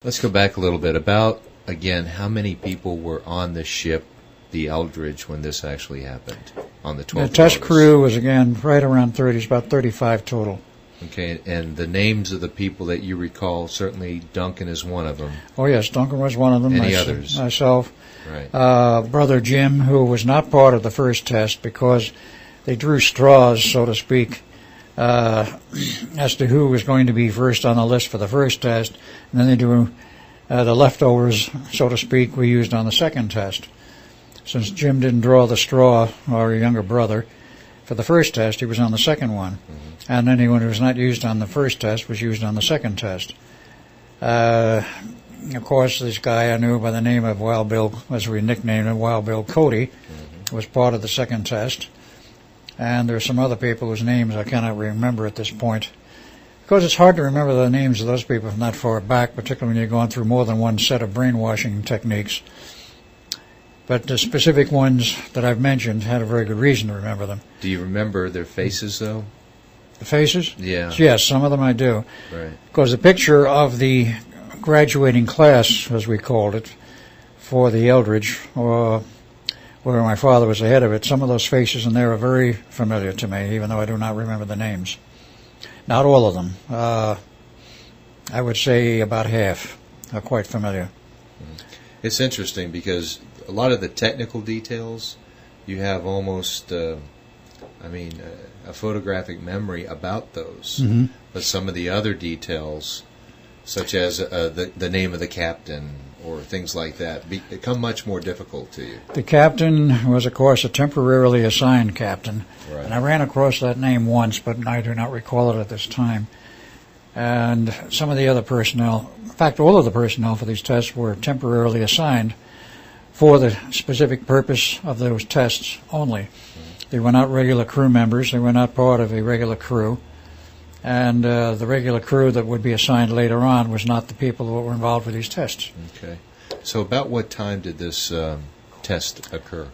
Let's go back a little bit. About, again, how many people were on the ship, the Abridged, when this actually happened on the 12th? The test crew was, again, right around 30. It's about 35 total. Okay, and the names of the people that you recall, certainly Duncan is one of them. Oh, yes, Duncan was one of them. Any others? Myself. Right. Brother Jim, who was not part of the first test because they drew straws, so to speak, as to who was going to be first on the list for the first test, and then they drew the leftovers, so to speak, we used on the second test. Since Jim didn't draw the straw, our younger brother, for the first test, he was on the second one. Mm-hmm. And anyone who was not used on the first test was used on the second test. Of course, this guy I knew by the name of Wild Bill, as we nicknamed him, Wild Bill Cody, mm-hmm. was part of the second test. And there are some other people whose names I cannot remember at this point. Because it's hard to remember the names of those people from that far back, particularly when you're going through more than one set of brainwashing techniques. But the specific ones that I've mentioned had a very good reason to remember them. Do you remember their faces, though? The faces? Yeah. Yes, some of them I do. Right. Because the picture of the graduating class, as we called it, for the Eldridge, or where my father was the head of it, some of those faces in there are very familiar to me, even though I do not remember the names. Not all of them. I would say about half are quite familiar. It's interesting because a lot of the technical details, you have almost, a photographic memory about those. Mm-hmm. But some of the other details, such as the name of the captain or things like that, become much more difficult to you. The captain was, of course, a temporarily assigned captain. Right. And I ran across that name once, but I do not recall it at this time. And some of the other personnel, in fact, all of the personnel for these tests were temporarily assigned for the specific purpose of those tests only. Mm-hmm. They were not regular crew members. They were not part of a regular crew. And the regular crew that would be assigned later on was not the people that were involved with these tests. Okay. So about what time did this test occur?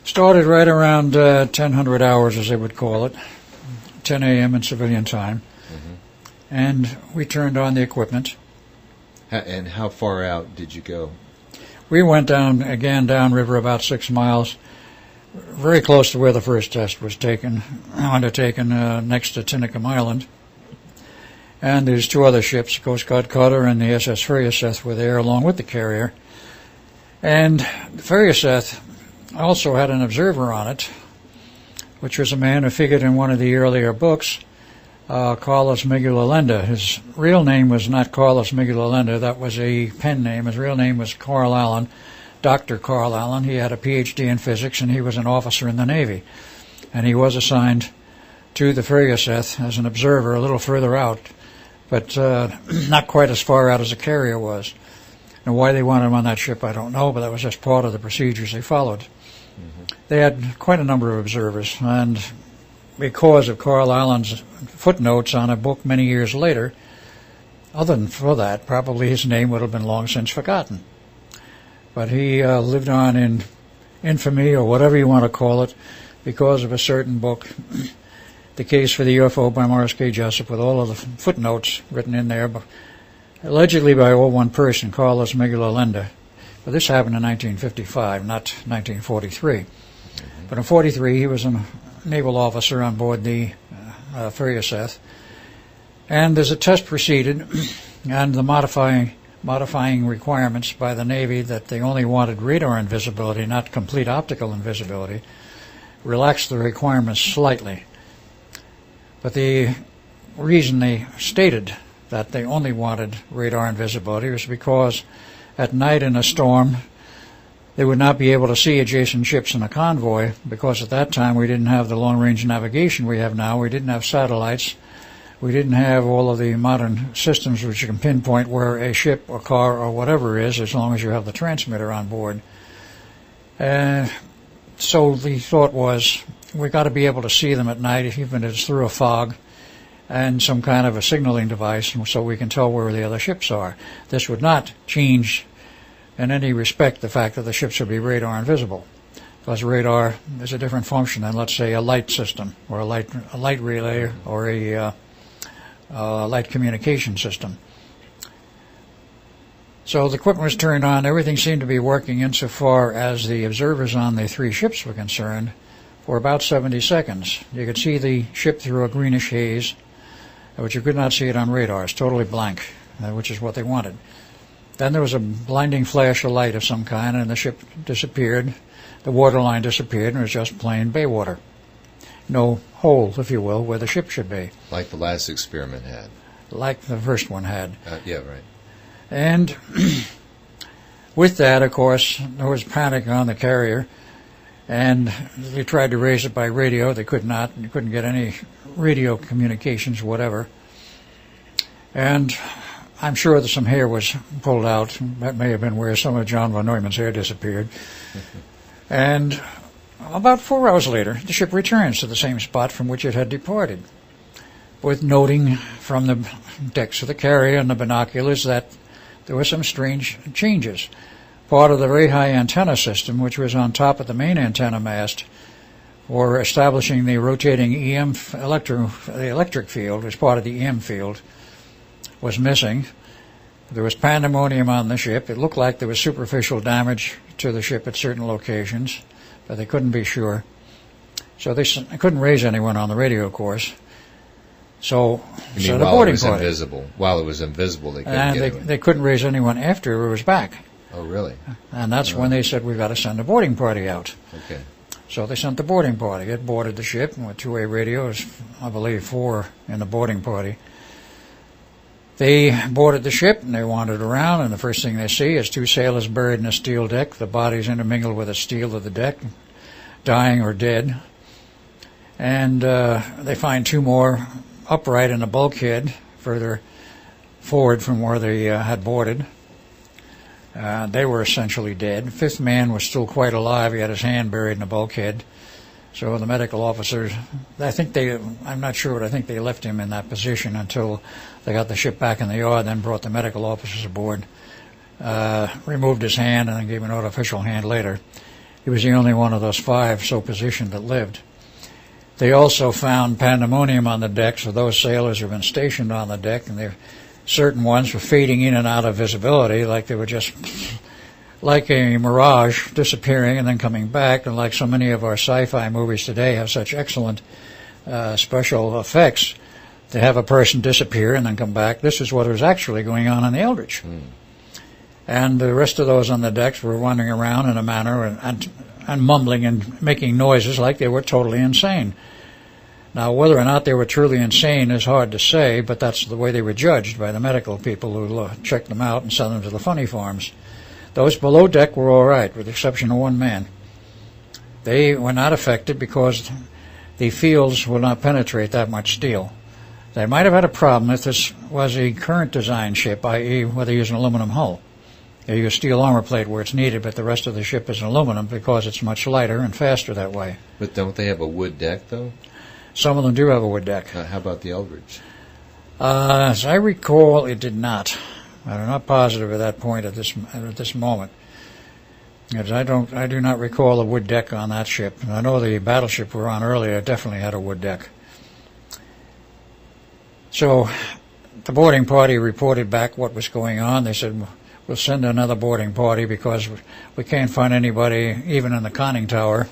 Started right around 1000 hours, as they would call it, 10 a.m. in civilian time. Mm-hmm. And we turned on the equipment. And how far out did you go? We went downriver about 6 miles, very close to where the first test was undertaken next to Tinicum Island. And there's two other ships, the Coast Guard cutter and the SS Furiaseth, were there along with the carrier. And the Furiaseth also had an observer on it, which was a man who figured in one of the earlier books, Carlos Miguelalenda. His real name was not Carlos Miguelalenda. That was a pen name. His real name was Carl Allen. Dr. Carl Allen. He had a Ph.D. in physics, and he was an officer in the Navy. And he was assigned to the Furiaseth as an observer a little further out, but not quite as far out as the carrier was. Now, why they wanted him on that ship, I don't know, but that was just part of the procedures they followed. Mm-hmm. They had quite a number of observers, and because of Carl Allen's footnotes on a book many years later, other than for that, probably his name would have been long since forgotten. But he lived on in infamy, or whatever you want to call it, because of a certain book, The Case for the UFO by Morris K. Jessup, with all of the footnotes written in there, allegedly by all one person, Carlos Miguelalenda. But this happened in 1955, not 1943. Mm-hmm. But in 43, he was a naval officer on board the Furiaseth. And as a test proceeded, and the modifying requirements by the Navy that they only wanted radar invisibility, not complete optical invisibility, relaxed the requirements slightly. But the reason they stated that they only wanted radar invisibility was because at night in a storm they would not be able to see adjacent ships in a convoy, because at that time we didn't have the long-range navigation we have now. We didn't have satellites. We didn't have all of the modern systems which you can pinpoint where a ship or car or whatever is, as long as you have the transmitter on board. So the thought was, we've got to be able to see them at night, even if it's through a fog, and some kind of a signaling device, so we can tell where the other ships are. This would not change in any respect the fact that the ships would be radar invisible, because radar is a different function than, let's say, a light system, or a light relay, or a light communication system. So the equipment was turned on. Everything seemed to be working insofar as the observers on the three ships were concerned for about 70 seconds. You could see the ship through a greenish haze, but you could not see it on radars, totally blank, which is what they wanted. Then there was a blinding flash of light of some kind, and the ship disappeared. The waterline disappeared, and it was just plain bay water. No hole, if you will, where the ship should be. Like the last experiment had. Like the first one had. Yeah, right. And with that, of course, there was panic on the carrier, and they tried to raise it by radio. They could not. You couldn't get any radio communications, whatever. And I'm sure that some hair was pulled out. That may have been where some of John von Neumann's hair disappeared. And about 4 hours later, the ship returns to the same spot from which it had departed, with noting from the decks of the carrier and the binoculars that there were some strange changes. Part of the very high antenna system, which was on top of the main antenna mast, for establishing the rotating the electric field as part of the EM field, was missing. There was pandemonium on the ship. It looked like there was superficial damage to the ship at certain locations, but they couldn't be sure. So they couldn't raise anyone on the radio, of course. So, the boarding party. While it was invisible, they couldn't get anyone. They couldn't raise anyone after it was back. Oh, really? And that's when they said, we've got to send a boarding party out. Okay. So they sent the boarding party. It boarded the ship with two-way radios, I believe 4 in the boarding party. They boarded the ship and they wandered around, and the first thing they see is 2 sailors buried in a steel deck, the bodies intermingled with the steel of the deck, dying or dead. And they find 2 more upright in the bulkhead further forward from where they had boarded. They were essentially dead. 5th man was still quite alive. He had his hand buried in the bulkhead. So the medical officers, I'm not sure, but I think they left him in that position until they got the ship back in the yard, then brought the medical officers aboard, removed his hand, and then gave an artificial hand later. He was the only one of those 5 so positioned that lived. They also found pandemonium on the deck, so those sailors who had been stationed on the deck, and certain ones were fading in and out of visibility, like they were just like a mirage, disappearing and then coming back. And like so many of our sci-fi movies today have such excellent special effects, to have a person disappear and then come back. This is what was actually going on the Eldridge. And the rest of those on the decks were wandering around in a manner and mumbling and making noises like they were totally insane. Now, whether or not they were truly insane is hard to say, but that's the way they were judged by the medical people who checked them out and sent them to the funny farms. Those below deck were all right, with the exception of 1 man. They were not affected because the fields will not penetrate that much steel. They might have had a problem if this was a current design ship, i.e. where they use an aluminum hull. They use steel armor plate where it's needed, but the rest of the ship is aluminum because it's much lighter and faster that way. But don't they have a wood deck, though? Some of them do have a wood deck. How about the Eldridge? As I recall, it did not. I'm not positive at that point at this moment. Because I do not recall a wood deck on that ship. I know the battleship we were on earlier definitely had a wood deck. So the boarding party reported back what was going on. They said, we'll send another boarding party because we can't find anybody, even in the conning tower.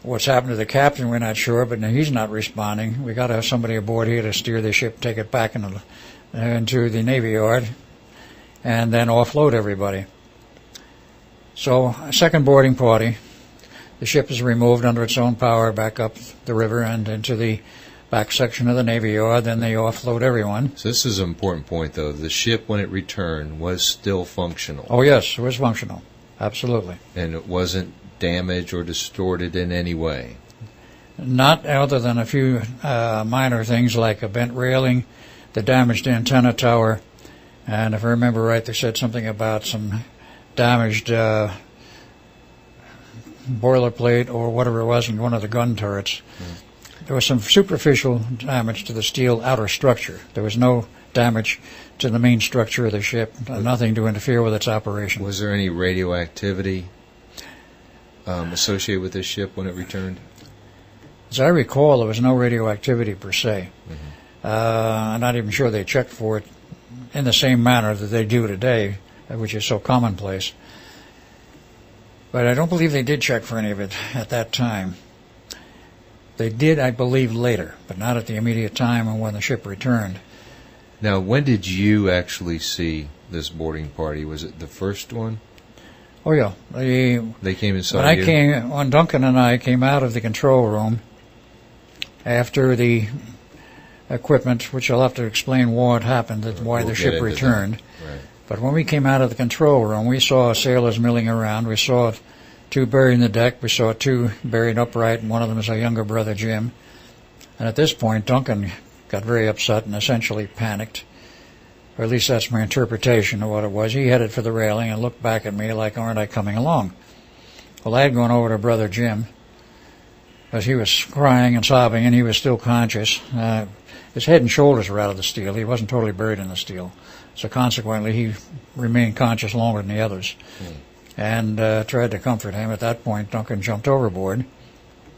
What's happened to the captain, we're not sure, but he's not responding. We got to have somebody aboard here to steer the ship, take it back into the Navy Yard, and then offload everybody. So, a second boarding party. The ship is removed under its own power back up the river and into the back section of the Navy Yard. Then they offload everyone. So this is an important point, though. The ship, when it returned, was still functional. Oh, yes, it was functional. Absolutely. And it wasn't damaged or distorted in any way? Not other than a few minor things like a bent railing, the damaged antenna tower, and if I remember right, they said something about some damaged boilerplate or whatever it was in one of the gun turrets. There was some superficial damage to the steel outer structure. There was no damage to the main structure of the ship, nothing to interfere with its operation. Was there any radioactivity associated with this ship when it returned? As I recall, there was no radioactivity per se. I'm not even sure they checked for it in the same manner that they do today which is so commonplace. But I don't believe they did check for any of it at that time. They did, I believe, later, but not at the immediate time and when the ship returned. Now, when did you actually see this boarding party? Was it the first one? Oh, yeah. They came and saw you? When Duncan and I came out of the control room after the equipment, which I'll have to explain what happened, why the ship returned. Right. But when we came out of the control room, we saw sailors milling around. We saw 2 buried in the deck. We saw 2 buried upright, and one of them is our younger brother, Jim. And at this point, Duncan got very upset and essentially panicked. Or at least that's my interpretation of what it was. He headed for the railing and looked back at me like, aren't I coming along? Well, I had gone over to Brother Jim, because he was crying and sobbing, and he was still conscious. His head and shoulders were out of the steel. He wasn't totally buried in the steel. So consequently, he remained conscious longer than the others. And tried to comfort him. At that point, Duncan jumped overboard,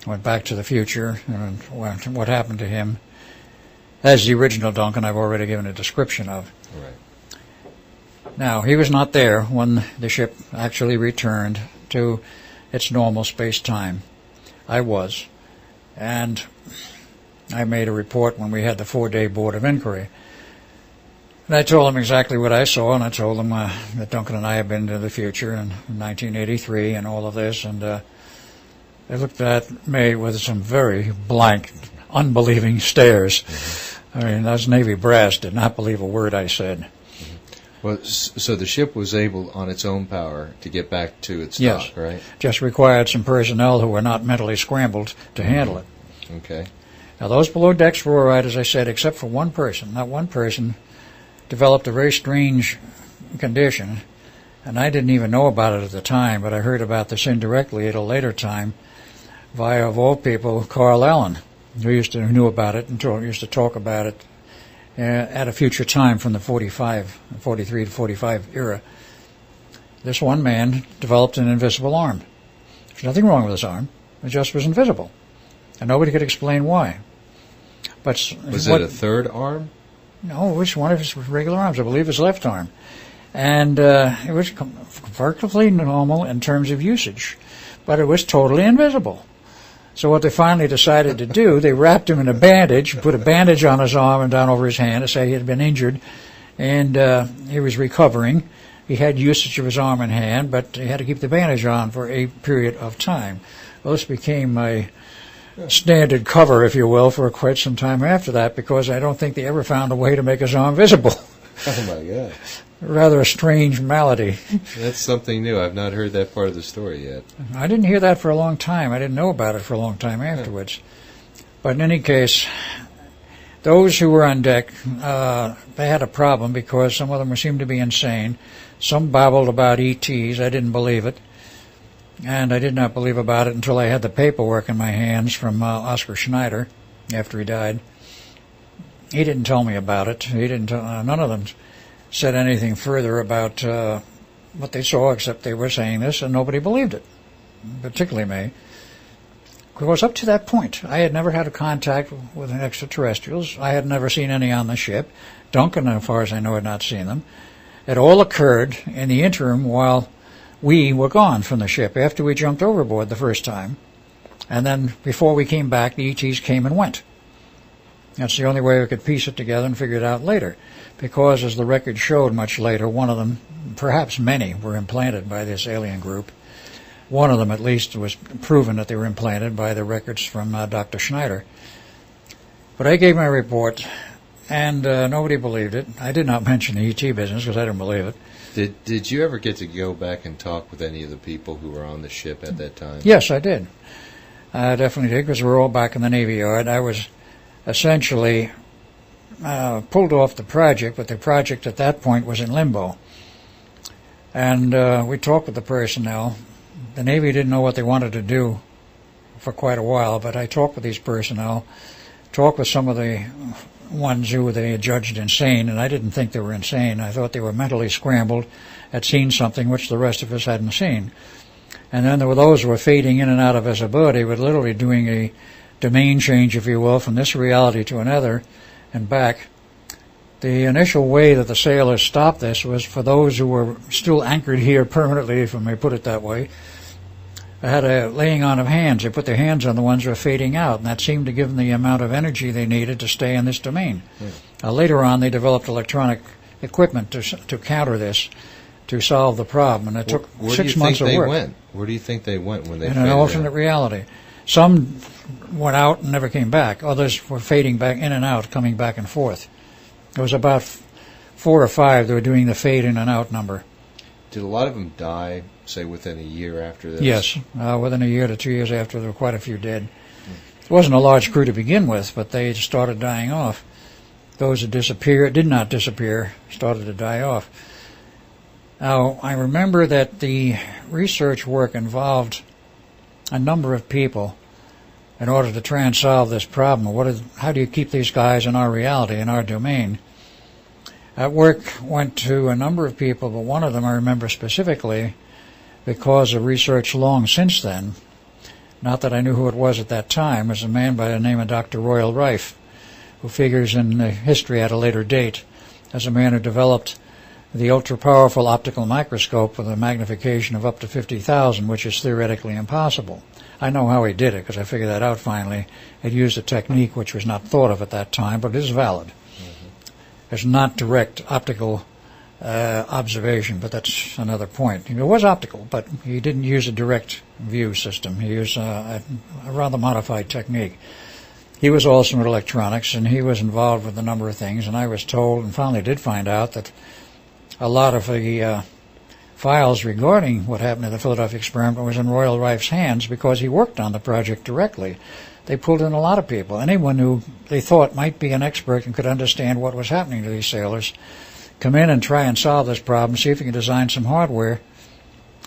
went back to the future, and what happened to him. As the original Duncan, I've already given a description of. Right. Now, he was not there when the ship actually returned to its normal space-time. I was. And I made a report when we had the 4-day Board of Inquiry. And I told him exactly what I saw, and I told him that Duncan and I had been to the future in 1983 and all of this, and they looked at me with some very blank, unbelieving stares. Mm-hmm. I mean, those Navy brass did not believe a word I said. Mm-hmm. Well, so the ship was able, on its own power, to get back to its dock, right? Just required some personnel who were not mentally scrambled to handle it. Okay. Now, those below decks were all right, as I said, except for one person. That one person developed a very strange condition, and I didn't even know about it at the time, but I heard about this indirectly at a later time via, of all people, Carl Allen, who knew about it and used to talk about it at a future time from the 43 to 45 era. This one man developed an invisible arm. There's nothing wrong with his arm. It just was invisible, and nobody could explain why. But was it a third arm? No, it was one of his regular arms. I believe his left arm. And it was perfectly normal in terms of usage, but it was totally invisible. So what they finally decided to do, they wrapped him in a bandage, put a bandage on his arm and down over his hand to say he had been injured, and he was recovering. He had usage of his arm and hand, but he had to keep the bandage on for a period of time. Well, this became a standard cover, if you will, for quite some time after that, because I don't think they ever found a way to make his arm visible. Oh, my God. Rather a strange malady. That's something new. I've not heard that part of the story yet. I didn't hear that for a long time. I didn't know about it for a long time afterwards. But in any case, those who were on deck, they had a problem because some of them seemed to be insane. Some babbled about ETs. I didn't believe it. And I did not believe about it until I had the paperwork in my hands from Oscar Schneider after he died. He didn't tell me about it. None of them said anything further about what they saw, except they were saying this, and nobody believed it, particularly me. Because up to that point, I had never had a contact with extraterrestrials. I had never seen any on the ship. Duncan, as far as I know, had not seen them. It all occurred in the interim while we were gone from the ship, after we jumped overboard the first time. And then before we came back, the ETs came and went. That's the only way we could piece it together and figure it out later. Because, as the record showed much later, one of them, perhaps many, were implanted by this alien group. One of them, at least, was proven that they were implanted by the records from Dr. Schneider. But I gave my report, and nobody believed it. I did not mention the ET business because I didn't believe it. Did you ever get to go back and talk with any of the people who were on the ship at that time? Yes, I did. I definitely did, because we were all back in the Navy Yard. I was essentially pulled off the project, but the project at that point was in limbo. And we talked with the personnel. The Navy didn't know what they wanted to do for quite a while, but I talked with these personnel, talked with some of the ones who they had judged insane, and I didn't think they were insane. I thought they were mentally scrambled, had seen something which the rest of us hadn't seen. And then there were those who were fading in and out of visibility, but literally doing a domain change, if you will, from this reality to another and back. The initial way that the sailors stopped this was for those who were still anchored here permanently, if I may put it that way. They had a laying on of hands. They put their hands on the ones who were fading out, and that seemed to give them the amount of energy they needed to stay in this domain. Later on, they developed electronic equipment to counter this, to solve the problem, and it took 6 months of work. Where do you think they went when they in an alternate reality? Some went out and never came back. Others were fading back in and out, coming back and forth. There was about 4 or 5 that were doing the fade in and out number. Did a lot of them die, say, within a year after this? Yes, within a year to 2 years after, there were quite a few dead. It wasn't a large crew to begin with, but they started dying off. Those that did not disappear, started to die off. Now, I remember that the research work involved a number of people in order to try and solve this problem. How do you keep these guys in our reality, in our domain? That work went to a number of people, but one of them I remember specifically because of research long since then. Not that I knew who it was at that time. It was a man by the name of Dr. Royal Rife, who figures in history at a later date as a man who developed the ultra-powerful optical microscope with a magnification of up to 50,000, which is theoretically impossible. I know how he did it because I figured that out finally. It used a technique which was not thought of at that time, but it is valid. It's not direct optical observation, but that's another point. It was optical, but he didn't use a direct view system. He used a rather modified technique. He was also in electronics, and he was involved with a number of things, and I was told, and finally did find out, that a lot of the files regarding what happened to the Philadelphia experiment was in Royal Rife's hands because he worked on the project directly. They pulled in a lot of people. Anyone who they thought might be an expert and could understand what was happening to these sailors, come in and try and solve this problem, see if you can design some hardware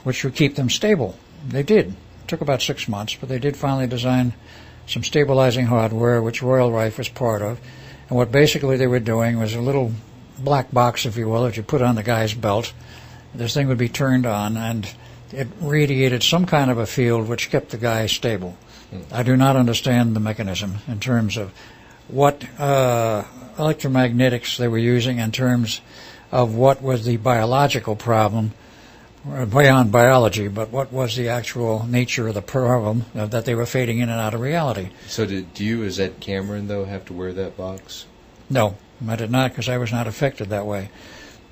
which would keep them stable. They did. It took about 6 months, but they did finally design some stabilizing hardware, which Royal Rife was part of. And what basically they were doing was a little black box, if you will, that you put on the guy's belt. This thing would be turned on, and it radiated some kind of a field which kept the guy stable. I do not understand the mechanism in terms of what electromagnetics they were using, in terms of what was the biological problem, beyond biology, but what was the actual nature of the problem that they were fading in and out of reality. So did you, as Ed Cameron, though, have to wear that box? No, I did not, because I was not affected that way.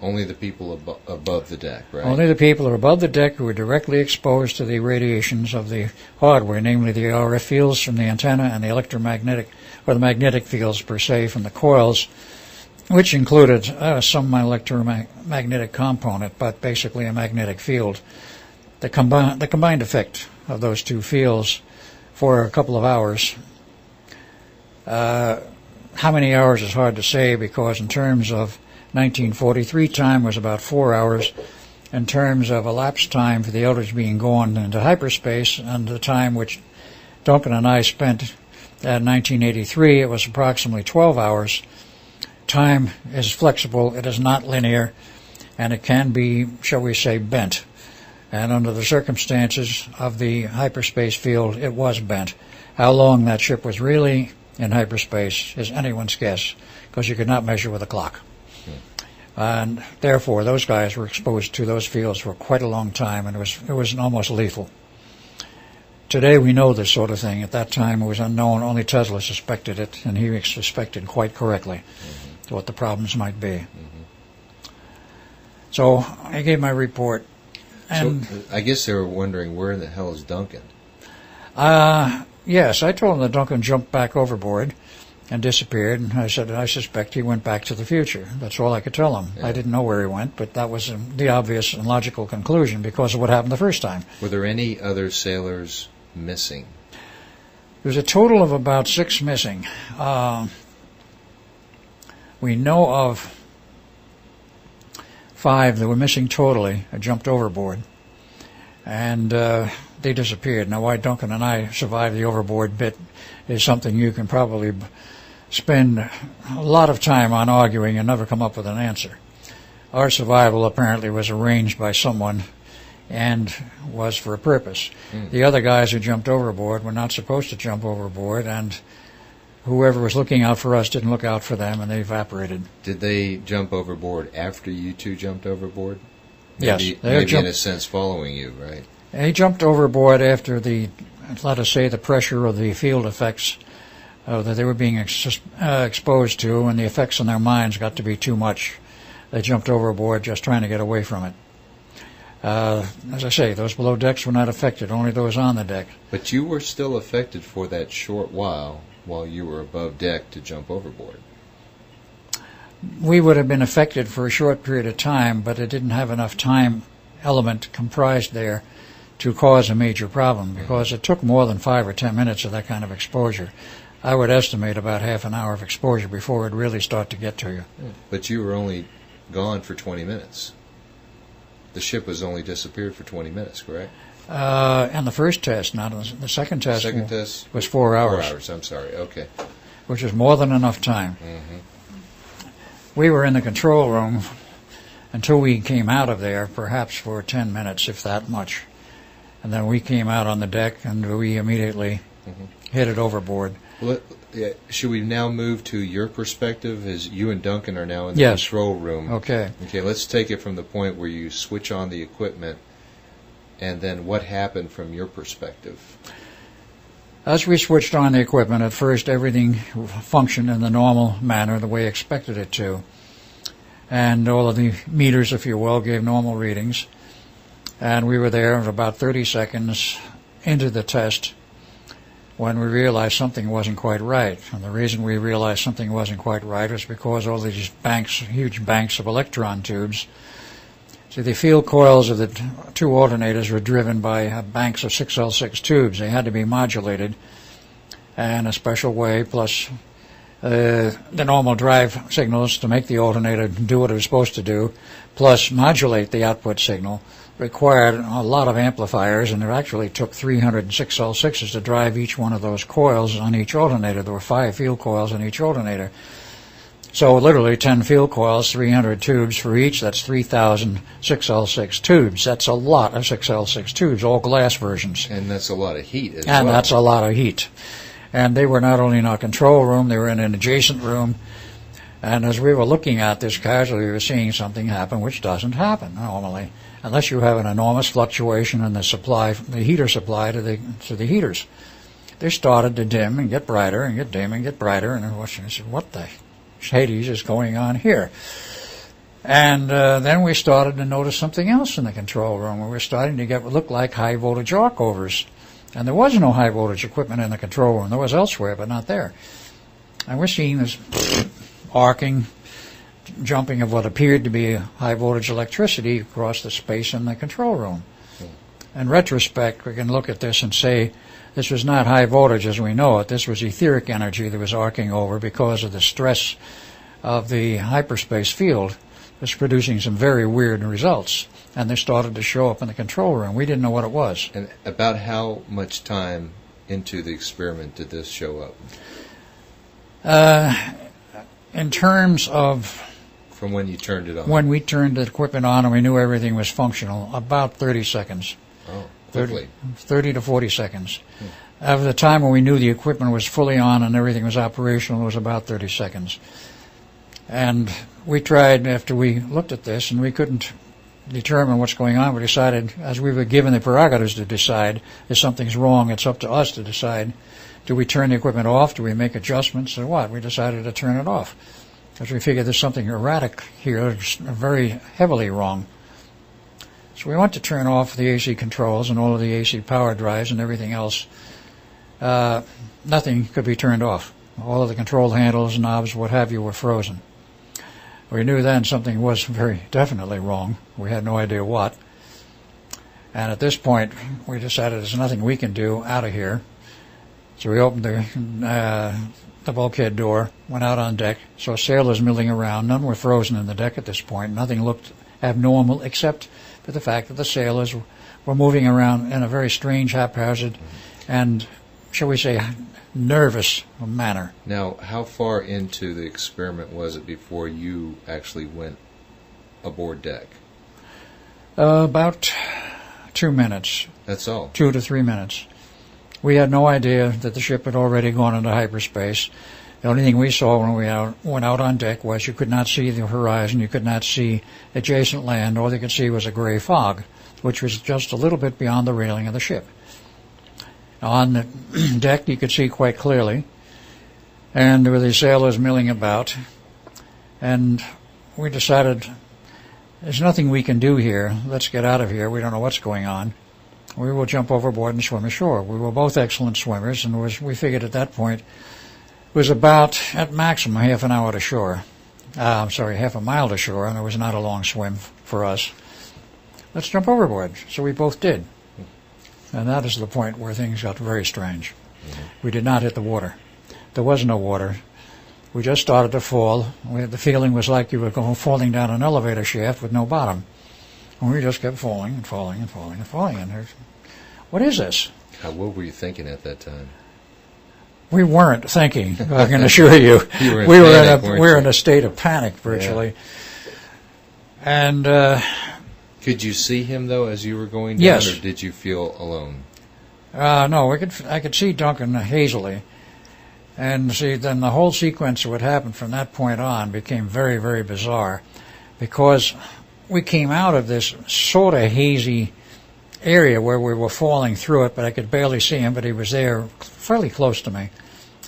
Only the people above the deck, right? Only the people who are above the deck who were directly exposed to the radiations of the hardware, namely the RF fields from the antenna and the electromagnetic, or the magnetic fields per se from the coils, which included some electromagnetic component, but basically a magnetic field. The combined effect of those two fields for a couple of hours. How many hours is hard to say, because in terms of 1943 time was about 4 hours. In terms of elapsed time for the Eldridge being gone into hyperspace, and the time which Duncan and I spent in 1983, it was approximately 12 hours. Time is flexible, it is not linear, and it can be, shall we say, bent. And under the circumstances of the hyperspace field, it was bent. How long that ship was really in hyperspace is anyone's guess, because you could not measure with a clock. And therefore, those guys were exposed to those fields for quite a long time, and it was almost lethal. Today we know this sort of thing. At that time it was unknown. Only Tesla suspected it, and he suspected quite correctly what the problems might be. So I gave my report. And so I guess they were wondering, where in the hell is Duncan? Yes, I told them that Duncan jumped back overboard and disappeared, and I said, I suspect he went back to the future. That's all I could tell him. Yeah. I didn't know where he went, but that was the obvious and logical conclusion because of what happened the first time. Were there any other sailors missing? There was a total of about 6 missing. We know of 5 that were missing totally, jumped overboard, and they disappeared. Now, why Duncan and I survived the overboard bit is something you can probably spend a lot of time on arguing and never come up with an answer. Our survival apparently was arranged by someone and was for a purpose. The other guys who jumped overboard were not supposed to jump overboard, and whoever was looking out for us didn't look out for them, and they evaporated. Did they jump overboard after you two jumped overboard? Yes. Maybe in a sense following you, right? They jumped overboard after let us say, the pressure of the field effects that they were being exposed to, and the effects on their minds got to be too much. They jumped overboard just trying to get away from it. As I say, those below decks were not affected, only those on the deck. But you were still affected for that short while you were above deck to jump overboard. We would have been affected for a short period of time, but it didn't have enough time element comprised there to cause a major problem, because it took more than 5 or 10 minutes of that kind of exposure. I would estimate about half an hour of exposure before it would really start to get to you. But you were only gone for 20 minutes. The ship was only disappeared for 20 minutes, correct? And the first test, not the second test. Second test was 4 hours. 4 hours. I'm sorry. Okay. Which was more than enough time. Mm-hmm. We were in the control room until we came out of there, perhaps for 10 minutes, if that much. And then we came out on the deck, and we immediately headed overboard. Well, should we now move to your perspective, as you and Duncan are now in the Yes. control room? Okay. Okay, let's take it from the point where you switch on the equipment, and then what happened from your perspective? As we switched on the equipment, at first everything functioned in the normal manner, the way I expected it to. And all of the meters, if you will, gave normal readings. And we were there about 30 seconds into the test when we realized something wasn't quite right. And the reason we realized something wasn't quite right was because all these huge banks of electron tubes. See, the field coils of the two alternators were driven by banks of 6L6 tubes. They had to be modulated in a special way, plus the normal drive signals to make the alternator do what it was supposed to do, plus modulate the output signal, required a lot of amplifiers, and it actually took 300 6L6s to drive each one of those coils on each alternator. There were 5 field coils on each alternator. So literally 10 field coils, 300 tubes for each. That's 3,000 6L6 tubes. That's a lot of 6L6 tubes, all glass versions. And that's a lot of heat as well. And that's a lot of heat. And they were not only in our control room, they were in an adjacent room. And as we were looking at this casually, we were seeing something happen which doesn't happen normally, unless you have an enormous fluctuation in the supply, the heater supply to the heaters. They started to dim and get brighter and get dim and get brighter, and I said, what the Hades is going on here? And then we started to notice something else in the control room. We were starting to get what looked like high voltage arc overs. And there was no high voltage equipment in the control room. There was elsewhere, but not there. And we're seeing this arcing, jumping of what appeared to be high voltage electricity across the space in the control room. In retrospect, we can look at this and say this was not high voltage as we know it. This was etheric energy that was arcing over because of the stress of the hyperspace field. It was producing some very weird results. And they started to show up in the control room. We didn't know what it was. And about how much time into the experiment did this show up? In terms of... From when you turned it on? When we turned the equipment on and we knew everything was functional, about 30 seconds. Oh, quickly. 30 to 40 seconds. At the time when we knew the equipment was fully on and everything was operational, it was about 30 seconds. And we tried, after we looked at this, and we couldn't determine what's going on, we decided, as we were given the prerogatives to decide, if something's wrong, it's up to us to decide. Do we turn the equipment off? Do we make adjustments? Or what? We decided to turn it off, because we figured there's something erratic here, very heavily wrong. So we went to turn off the AC controls and all of the AC power drives and everything else. Nothing could be turned off. All of the control handles, knobs, what have you, were frozen. We knew then something was very definitely wrong. We had no idea what. And at this point, we decided there's nothing we can do out of here. So we opened the bulkhead door, went out on deck, saw sailors milling around. None were frozen in the deck at this point. Nothing looked abnormal except for the fact that the sailors were moving around in a very strange, haphazard, and, shall we say, nervous manner. Now, how far into the experiment was it before you actually went aboard deck? About 2 minutes. That's all? 2 to 3 minutes. We had no idea that the ship had already gone into hyperspace. The only thing we saw when we went out on deck was you could not see the horizon, you could not see adjacent land. All you could see was a gray fog, which was just a little bit beyond the railing of the ship. On the deck, you could see quite clearly, and there were the sailors milling about, and we decided, there's nothing we can do here. Let's get out of here. We don't know what's going on. We will jump overboard and swim ashore. We were both excellent swimmers, and we figured at that point it was about, at maximum, half an hour to shore. Half a mile to shore, and it was not a long swim for us. Let's jump overboard. So we both did. And that is the point where things got very strange. Mm-hmm. We did not hit the water. There was no water. We just started to fall. The feeling was like you were falling down an elevator shaft with no bottom. And we just kept falling and falling and falling and falling. And what is this? What were you thinking at that time? We weren't thinking, I can assure you. We were in a state of panic, virtually. Yeah. And could you see him, though, as you were going down? Yes. Or did you feel alone? No, I could see Duncan hazily. And see, then the whole sequence of what happened from that point on became very, very bizarre, because we came out of this sort of hazy area where we were falling through it, but I could barely see him, but he was there fairly close to me.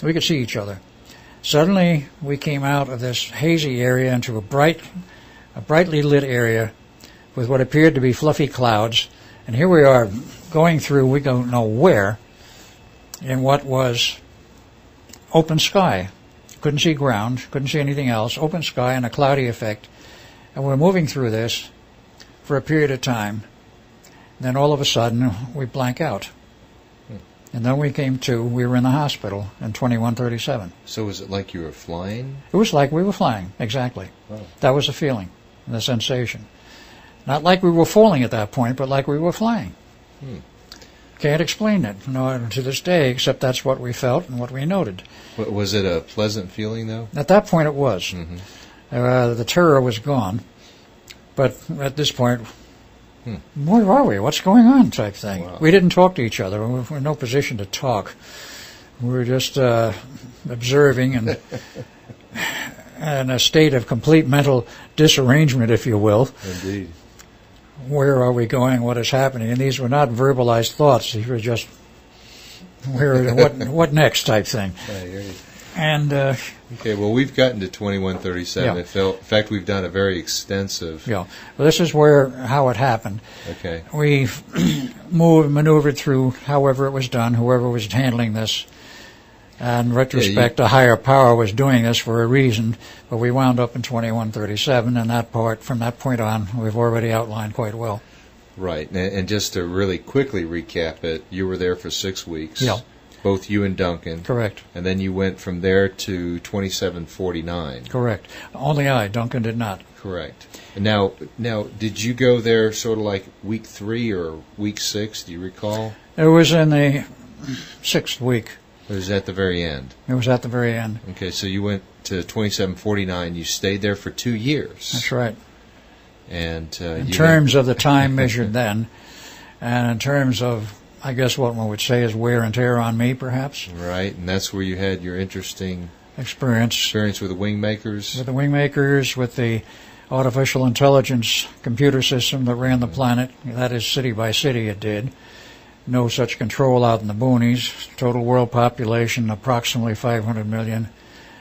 We could see each other. Suddenly, we came out of this hazy area into a brightly lit area with what appeared to be fluffy clouds, and here we are going through, we don't know where, in what was open sky. Couldn't see ground, couldn't see anything else, open sky and a cloudy effect, and we're moving through this for a period of time. Then all of a sudden, we blank out. And then we came to, we were in the hospital in 2137. So was it like you were flying? It was like we were flying, exactly. Oh. That was the feeling, the sensation. Not like we were falling at that point, but like we were flying. Can't explain it, no, to this day, except that's what we felt and what we noted. Was it a pleasant feeling, though? At that point, it was. Mm-hmm. The terror was gone. But at this point, where are we? What's going on? Type thing. Wow. We didn't talk to each other. We were in no position to talk. We were just observing and in a state of complete mental disarrangement, if you will. Indeed. Where are we going? What is happening? And these were not verbalized thoughts. These were just, what next type thing. And okay, well, we've gotten to 2137. Yeah. In fact, we've done a very extensive. Yeah. Well, this is how it happened. Okay. We maneuvered through however it was done, whoever was handling this. In retrospect, a higher power was doing this for a reason, but we wound up in 2137, and from that point on, we've already outlined quite well. Right, and just to really quickly recap it, you were there for 6 weeks. Yeah. Both you and Duncan. Correct. And then you went from there to 2749. Correct. Only I. Duncan did not. Correct. Now, did you go there sort of like week 3 or week 6? Do you recall? It was in the 6th week. It was at the very end. It was at the very end. Okay, so you went to 2749. You stayed there for 2 years. That's right. And in terms of the time measured then, and in terms of, I guess what one would say is wear and tear on me, perhaps. Right, and that's where you had your interesting experience with the wingmakers. With the wingmakers, with the artificial intelligence computer system that ran the planet. That is, city by city it did. No such control out in the boonies. Total world population, approximately 500 million.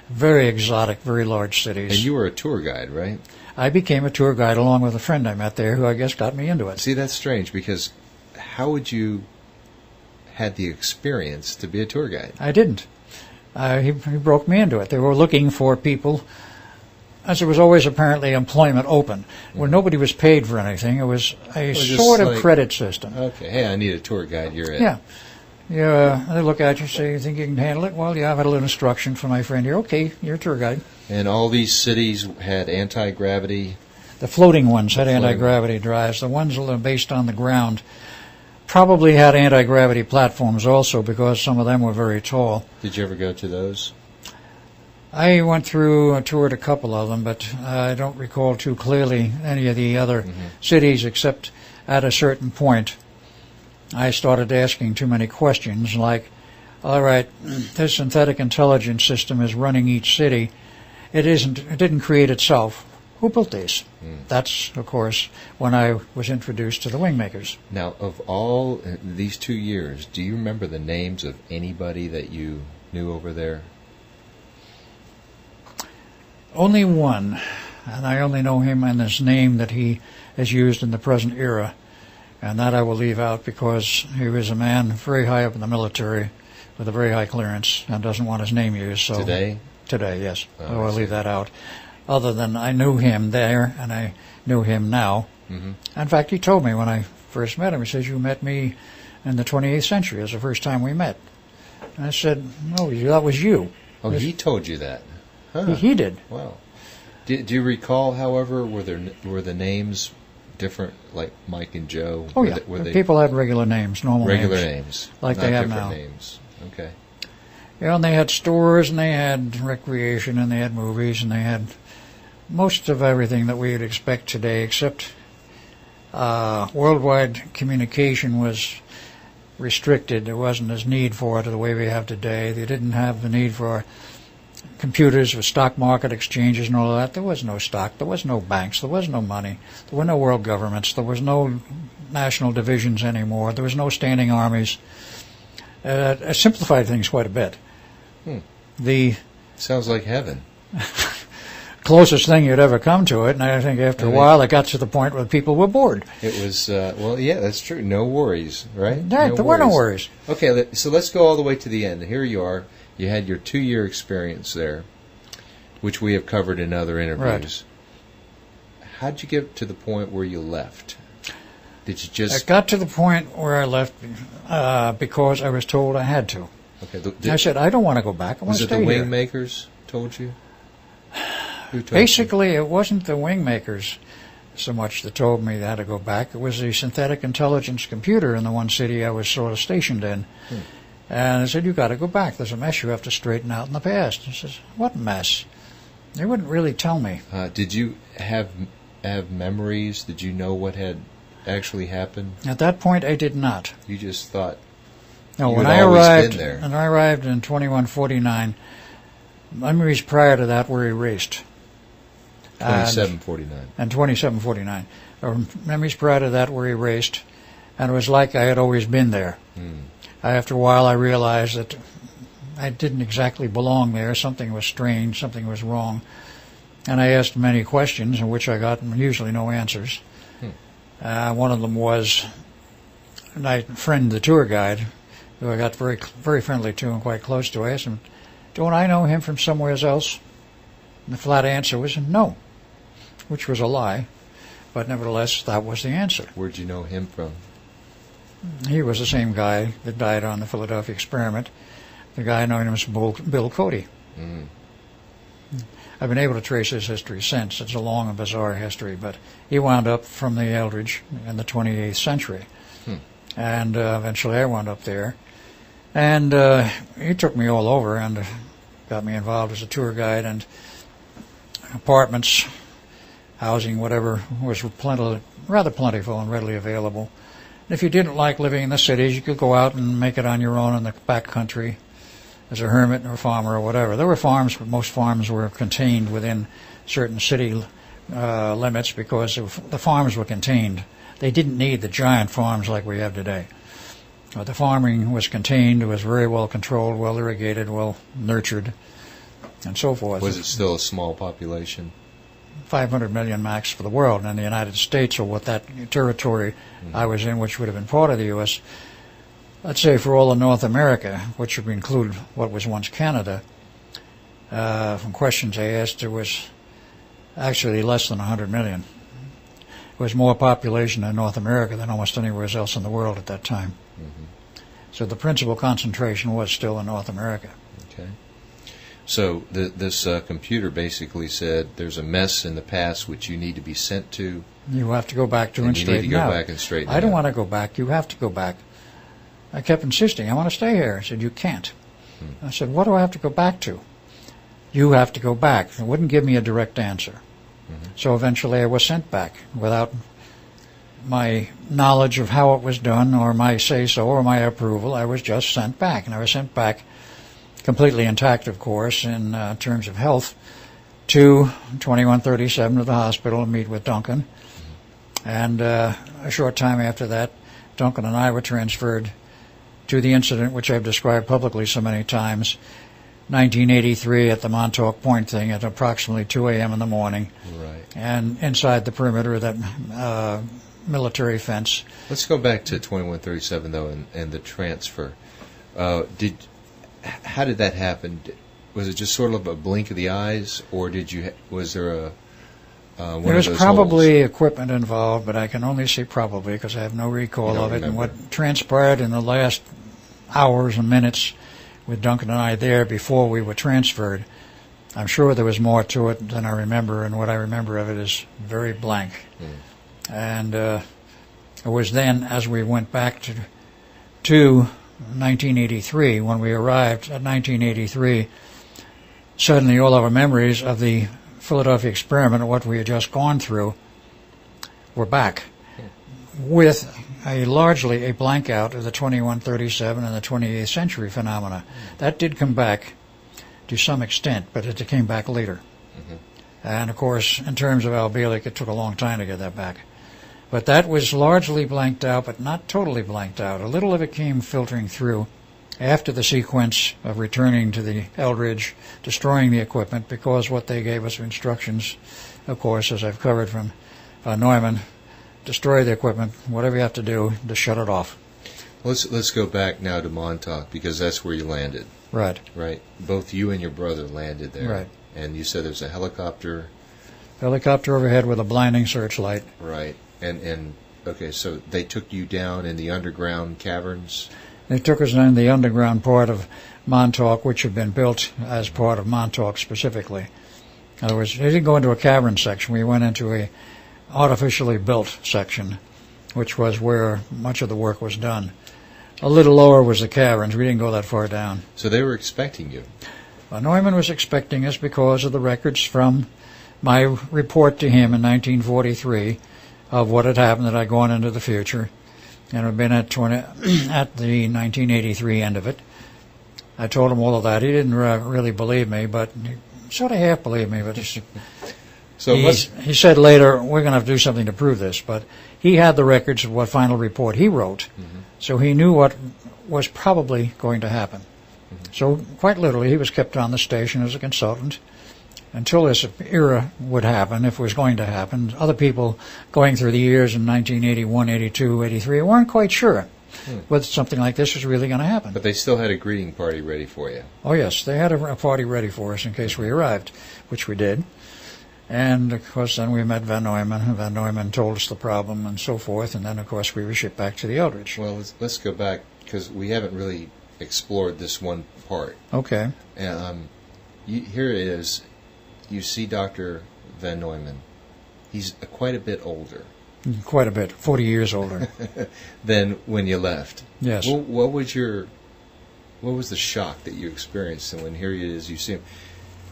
Very exotic, very large cities. And you were a tour guide, right? I became a tour guide along with a friend I met there who I guess got me into it. See, that's strange, because how would you had the experience to be a tour guide? I didn't. He broke me into it. They were looking for people, as there was always apparently employment open, where nobody was paid for anything. It was a sort of credit system. Okay, hey, I need a tour guide, you're in. Yeah. They look at you, say, you think you can handle it? Well, yeah, I've had a little instruction from my friend here. Okay, you're a tour guide. And all these cities had anti-gravity? The floating ones had anti-gravity drives. The ones that were based on the ground probably had anti-gravity platforms also, because some of them were very tall. Did you ever go to those? I went through, toured a couple of them, but I don't recall too clearly any of the other cities, except at a certain point I started asking too many questions like, all right, this synthetic intelligence system is running each city. It didn't create itself. Who built these? That's, of course, when I was introduced to the wingmakers. Now, of all these 2 years, do you remember the names of anybody that you knew over there? Only one, and I only know him and his name that he has used in the present era, and that I will leave out because he was a man very high up in the military with a very high clearance and doesn't want his name used. So Today? Today, yes. Oh, I'll leave that out. Other than I knew him there, and I knew him now. Mm-hmm. In fact, he told me when I first met him, he says, you met me in the 28th century. It was the first time we met. And I said, no, that was you. Oh, he told you that? Huh. He did. Wow. Do you recall, however, were the names different, like Mike and Joe? Oh, yeah. People had regular names, normal regular names. names. Like not they have different now. Names. Okay. You know, and they had stores, and they had recreation, and they had movies, and they had most of everything that we would expect today, except worldwide communication was restricted. There wasn't as need for it the way we have today. They didn't have the need for computers with stock market exchanges and all of that. There was no stock. There was no banks. There was no money. There were no world governments. There was no national divisions anymore. There was no standing armies. It simplified things quite a bit. The sounds like heaven. Closest thing you'd ever come to it, and I think after a while it got to the point where people were bored. It was, well, yeah, that's true. No worries, right? Yeah, there were no worries. Okay, so let's go all the way to the end. Here you are. You had your 2-year experience there, which we have covered in other interviews. Right. How'd you get to the point where you left? Did you just... I got to the point where I left because I was told I had to. Okay. I said, I don't want to go back. I want to stay here. Was it the wingmakers told you? Who told Basically, it wasn't the wingmakers so much that told me I had to go back. It was the synthetic intelligence computer in the one city I was sort of stationed in. And they said, you got to go back. There's a mess you have to straighten out in the past. I says, what mess? They wouldn't really tell me. Did you have memories? Did you know what had actually happened? At that point, I did not. You just thought no, you when had I always arrived, been there. When I arrived in 2149, memories prior to that were erased. 2749. And 2749. Memories prior to that were erased, and it was like I had always been there. After a while, I realized that I didn't exactly belong there. Something was strange. Something was wrong. And I asked many questions, in which I got usually no answers. One of them was, my friend, the tour guide, who I got very, very friendly to and quite close to. I asked him, don't I know him from somewhere else? And the flat answer was no, which was a lie. But nevertheless, that was the answer. Where'd you know him from? He was the same guy that died on the Philadelphia experiment. The guy known as Bill Cody. I've been able to trace his history since. It's a long and bizarre history, but he wound up from the Eldridge in the 28th century. And eventually I wound up there. And he took me all over and got me involved as a tour guide, and apartments, housing, whatever, was rather plentiful and readily available. And if you didn't like living in the cities, you could go out and make it on your own in the back country as a hermit or a farmer or whatever. There were farms, but most farms were contained within certain city limits because the farms were contained. They didn't need the giant farms like we have today. The farming was contained, it was very well controlled, well irrigated, well nurtured, and so forth. Was it still a small population? 500 million max for the world, and in the United States, or what that territory I was in, which would have been part of the U.S., let's say for all of North America, which would include what was once Canada, from questions I asked, there was actually less than 100 million. It was more population in North America than almost anywhere else in the world at that time. So the principal concentration was still in North America. Okay. So this computer basically said there's a mess in the past which you need to be sent to. You have to go back to and straighten out. You need to go back and straighten out. I don't want to go back. You have to go back. I kept insisting, I want to stay here. I said, you can't. I said, what do I have to go back to? You have to go back. It wouldn't give me a direct answer. So eventually I was sent back without my knowledge of how it was done or my say-so or my approval. I was just sent back, and I was sent back completely intact, of course, in terms of health, to 2137 to the hospital to meet with Duncan. And a short time after that, Duncan and I were transferred to the incident which I've described publicly so many times, 1983 at the Montauk Point thing at approximately 2 a.m. in the morning. Right. And inside the perimeter of that military fence. Let's go back to 2137, though, and the transfer. How did that happen? Was it just sort of a blink of the eyes, or was there a one there was of those probably holes? Equipment involved, but I can only say probably because I have no recall of it. Remember. And what transpired in the last hours and minutes with Duncan and I there before we were transferred, I'm sure there was more to it than I remember, and what I remember of it is very blank. And it was then, as we went back to 1983, when we arrived at 1983, suddenly all our memories of the Philadelphia experiment and what we had just gone through were back, with largely a blank out of the 2137 and the 28th century phenomena. That did come back to some extent, but it came back later. And of course, in terms of Al Bielek, it took a long time to get that back. But that was largely blanked out, but not totally blanked out. A little of it came filtering through after the sequence of returning to the Eldridge, destroying the equipment, because what they gave us instructions, of course, as I've covered from Neumann, destroy the equipment, whatever you have to do to shut it off. Let's go back now to Montauk, because that's where you landed. Right. Right. Both you and your brother landed there. Right. And you said there's a helicopter. Helicopter overhead with a blinding searchlight. Right. And okay, so they took you down in the underground caverns? They took us in the underground part of Montauk, which had been built as part of Montauk specifically. In other words, they didn't go into a cavern section. We went into a artificially built section, which was where much of the work was done. A little lower was the caverns. We didn't go that far down. So they were expecting you? Neumann was expecting us because of the records from my report to him in 1943 of what had happened, that I'd gone into the future, and had been at the 1983 end of it. I told him all of that. He didn't really believe me, but he sort of half believed me. But he said later, we're going to have to do something to prove this. But he had the records of what final report he wrote, so he knew what was probably going to happen. So quite literally, he was kept on the station as a consultant until this era would happen, if it was going to happen. Other people going through the years in 1981, 82, 83 weren't quite sure whether something like this was really going to happen. But they still had a greeting party ready for you. Oh, yes. They had a party ready for us in case we arrived, which we did. And, of course, then we met Van Neumann, and Van Neumann told us the problem and so forth, and then, of course, we were shipped back to the Eldridge. Well, let's go back, because we haven't really explored this one part. Okay. Here it is. You see Dr. Van Neumann. He's quite a bit older. Quite a bit, 40 years older. Than when you left. Yes. What was the shock that you experienced, and when here he is, you see him?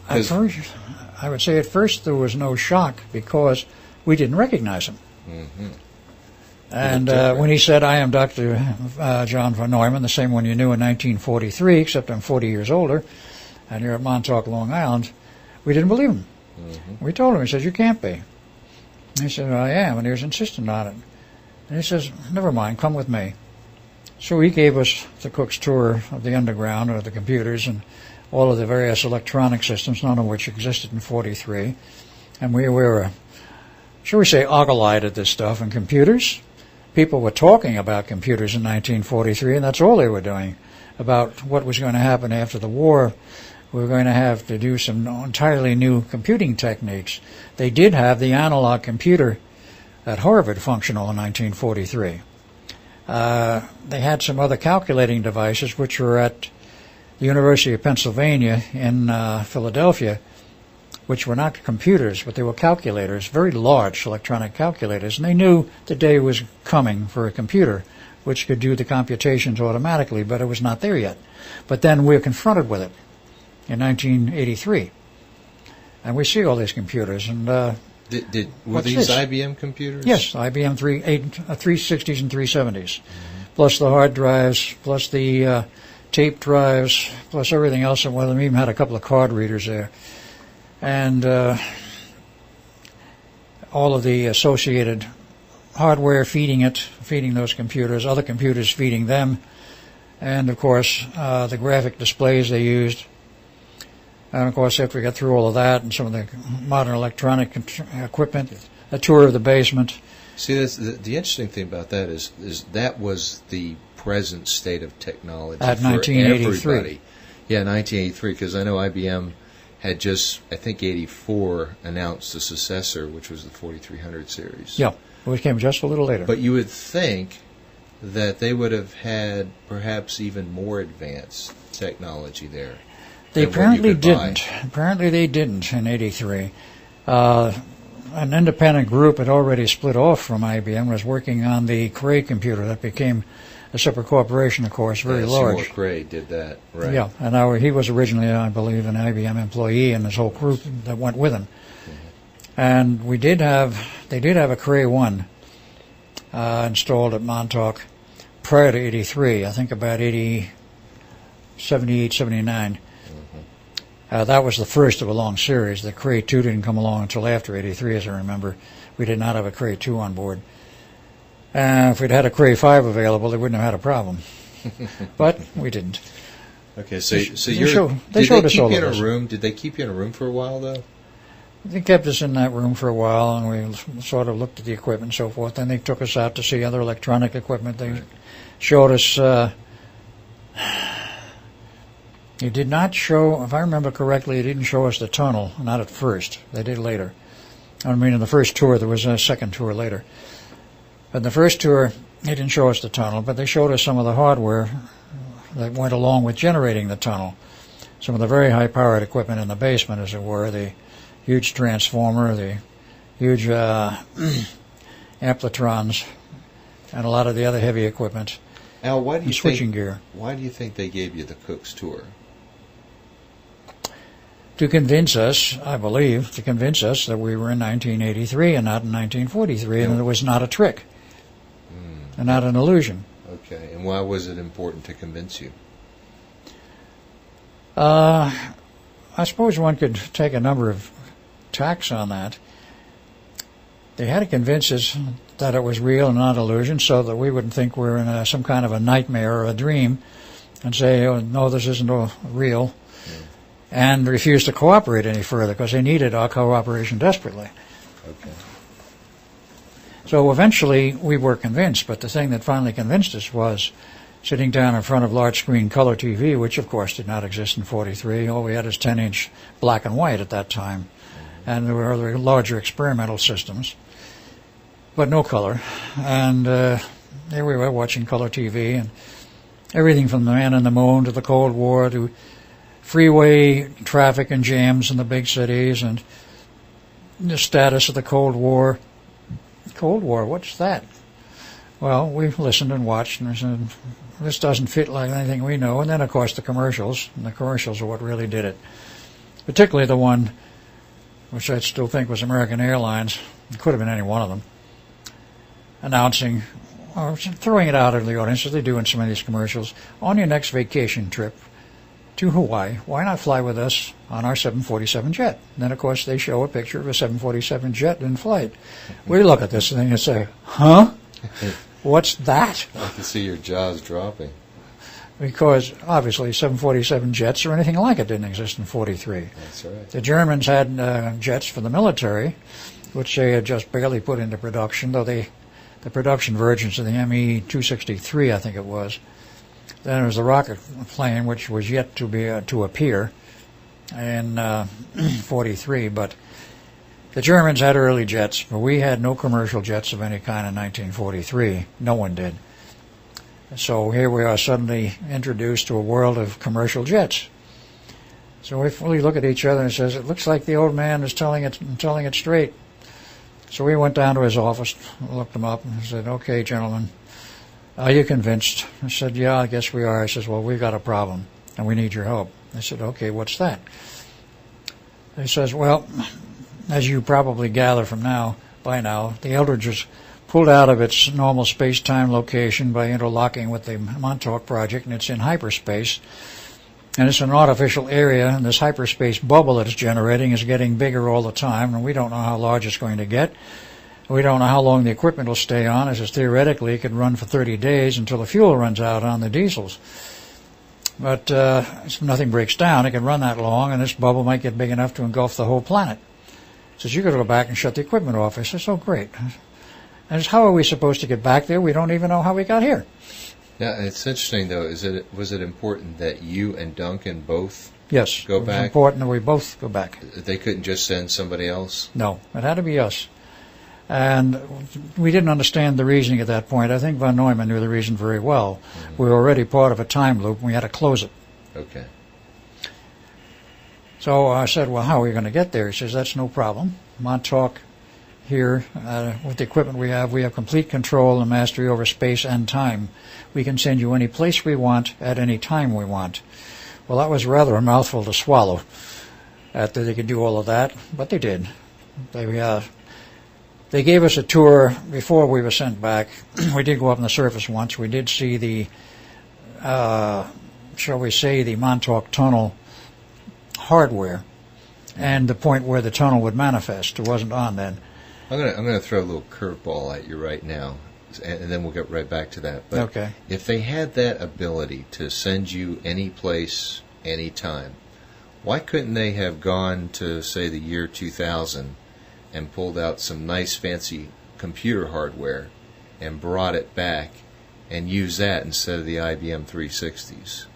At first, I would say at first there was no shock because we didn't recognize him. And when he said, I am Dr. John Van Neumann, the same one you knew in 1943, except I'm 40 years older, and you're at Montauk, Long Island, we didn't believe him. We told him. He says, you can't be. And he said, I am, and he was insistent on it. And he says, never mind, come with me. So he gave us the cook's tour of the underground, or the computers, and all of the various electronic systems, none of which existed in 43. And we were, shall we say, ogle-eyed at this stuff. And computers, people were talking about computers in 1943, and that's all they were doing, about what was going to happen after the war. We were going to have to do some entirely new computing techniques. They did have the analog computer at Harvard functional in 1943. They had some other calculating devices which were at the University of Pennsylvania in Philadelphia, which were not computers, but they were calculators, very large electronic calculators, and they knew the day was coming for a computer which could do the computations automatically, but it was not there yet. But then we were confronted with it in 1983. And we see all these computers, and Were What's these this? IBM computers? Yes, IBM 360s and 370s, plus the hard drives, plus the tape drives, plus everything else. And one of them even had a couple of card readers there. And all of the associated hardware feeding those computers, other computers feeding them, and of course the graphic displays they used. And of course, after we got through all of that and some of the modern electronic equipment, a tour of the basement. See, that's the interesting thing about that is that was the present state of technology At for 1983. everybody. Yeah, 1983, because I know IBM had just, I think, 84 announced the successor, which was the 4300 series. Yeah, it came just a little later. But you would think that they would have had perhaps even more advanced technology there. They than what you apparently could buy. didn't. Apparently they didn't in '83. An independent group had already split off from IBM, was working on the Cray computer that became a separate corporation, of course, very large. Seymour Cray did that, right? Yeah, and he was originally, I believe, an IBM employee, and his whole group that went with him. Mm-hmm. And they did have a Cray 1 installed at Montauk prior to '83. I think about 78, 79. That was the first of a long series. The Cray 2 didn't come along until after '83, as I remember. We did not have a Cray 2 on board. If we'd had a Cray 5 available, they wouldn't have had a problem. But we didn't. Okay, so They you're. showed Did us they keep all you of in a this. room? Did they keep you in a room for a while though? They kept us in that room for a while, and we sort of looked at the equipment and so forth. Then they took us out to see other electronic equipment. They showed us. They did not show, if I remember correctly, they didn't show us the tunnel, not at first. They did later. I mean, in the first tour, there was a second tour later. But in the first tour, they didn't show us the tunnel, but they showed us some of the hardware that went along with generating the tunnel. Some of the very high-powered equipment in the basement, as it were, the huge transformer, the huge amplitrons, and a lot of the other heavy equipment. Al, why do you switching think? gear. Why do you think they gave you the Cook's tour? To convince us, I believe, that we were in 1983 and not in 1943, and it was not a trick, and not an illusion. Okay, and why was it important to convince you? I suppose one could take a number of tacks on that. They had to convince us that it was real and not illusion, so that we wouldn't think we're in some kind of a nightmare or a dream, and say, "Oh no, this isn't real." And refused to cooperate any further because they needed our cooperation desperately. Okay. So eventually we were convinced, but the thing that finally convinced us was sitting down in front of large screen color TV, which of course did not exist in '43. All we had is 10-inch black and white at that time. And there were other larger experimental systems, but no color. And here we were watching color TV, and everything from the Man in the Moon to the Cold War to freeway traffic and jams in the big cities, and the status of the Cold War. Cold War, what's that? Well, we listened and watched, and we said, this doesn't fit like anything we know. And then, of course, the commercials. And the commercials are what really did it. Particularly the one, which I still think was American Airlines. It could have been any one of them. Announcing, or throwing it out into the audience, as they do in some of these commercials, on your next vacation trip to Hawaii, why not fly with us on our 747 jet? And then, of course, they show a picture of a 747 jet in flight. We look at this thing and say, huh? What's that? I can see your jaws dropping. Because, obviously, 747 jets or anything like it didn't exist in '43. That's right. The Germans had jets for the military, which they had just barely put into production, though the production versions of the Me-263, I think it was. Then there was the rocket plane, which was yet to appear in '43. But the Germans had early jets, but we had no commercial jets of any kind in 1943. No one did. So here we are suddenly introduced to a world of commercial jets. So we look at each other and says, it looks like the old man is telling it straight. So we went down to his office, looked him up, and said, okay, gentlemen, are you convinced? I said, yeah, I guess we are. He says, well, we've got a problem, and we need your help. I said, okay, what's that? He says, well, as you probably gather from by now, the Eldridge was pulled out of its normal space-time location by interlocking with the Montauk project, and it's in hyperspace. And it's an artificial area, and this hyperspace bubble that it's generating is getting bigger all the time, and we don't know how large it's going to get. We don't know how long the equipment will stay on. It says theoretically it could run for 30 days until the fuel runs out on the diesels. But if nothing breaks down, it can run that long, and this bubble might get big enough to engulf the whole planet. It says, you've got to go back and shut the equipment off. I says, oh, great. And it's, how are we supposed to get back there? We don't even know how we got here. Yeah, it's interesting, though. Was it important that you and Duncan both Yes, go it was back? important that we both go back. They couldn't just send somebody else? No, it had to be us. And we didn't understand the reasoning at that point. I think von Neumann knew the reason very well. Mm-hmm. We were already part of a time loop, and we had to close it. Okay. So I said, well, how are we going to get there? He says, that's no problem. Montauk here, with the equipment we have complete control and mastery over space and time. We can send you any place we want at any time we want. Well, that was rather a mouthful to swallow, that they could do all of that, but they did. They gave us a tour before we were sent back. We did go up on the surface once. We did see the, shall we say, the Montauk Tunnel hardware and the point where the tunnel would manifest. It wasn't on then. I'm gonna throw a little curveball at you right now, and then we'll get right back to that. But okay. If they had that ability to send you any place, any time, why couldn't they have gone to, say, the year 2000 and pulled out some nice fancy computer hardware and brought it back and used that instead of the IBM 360s?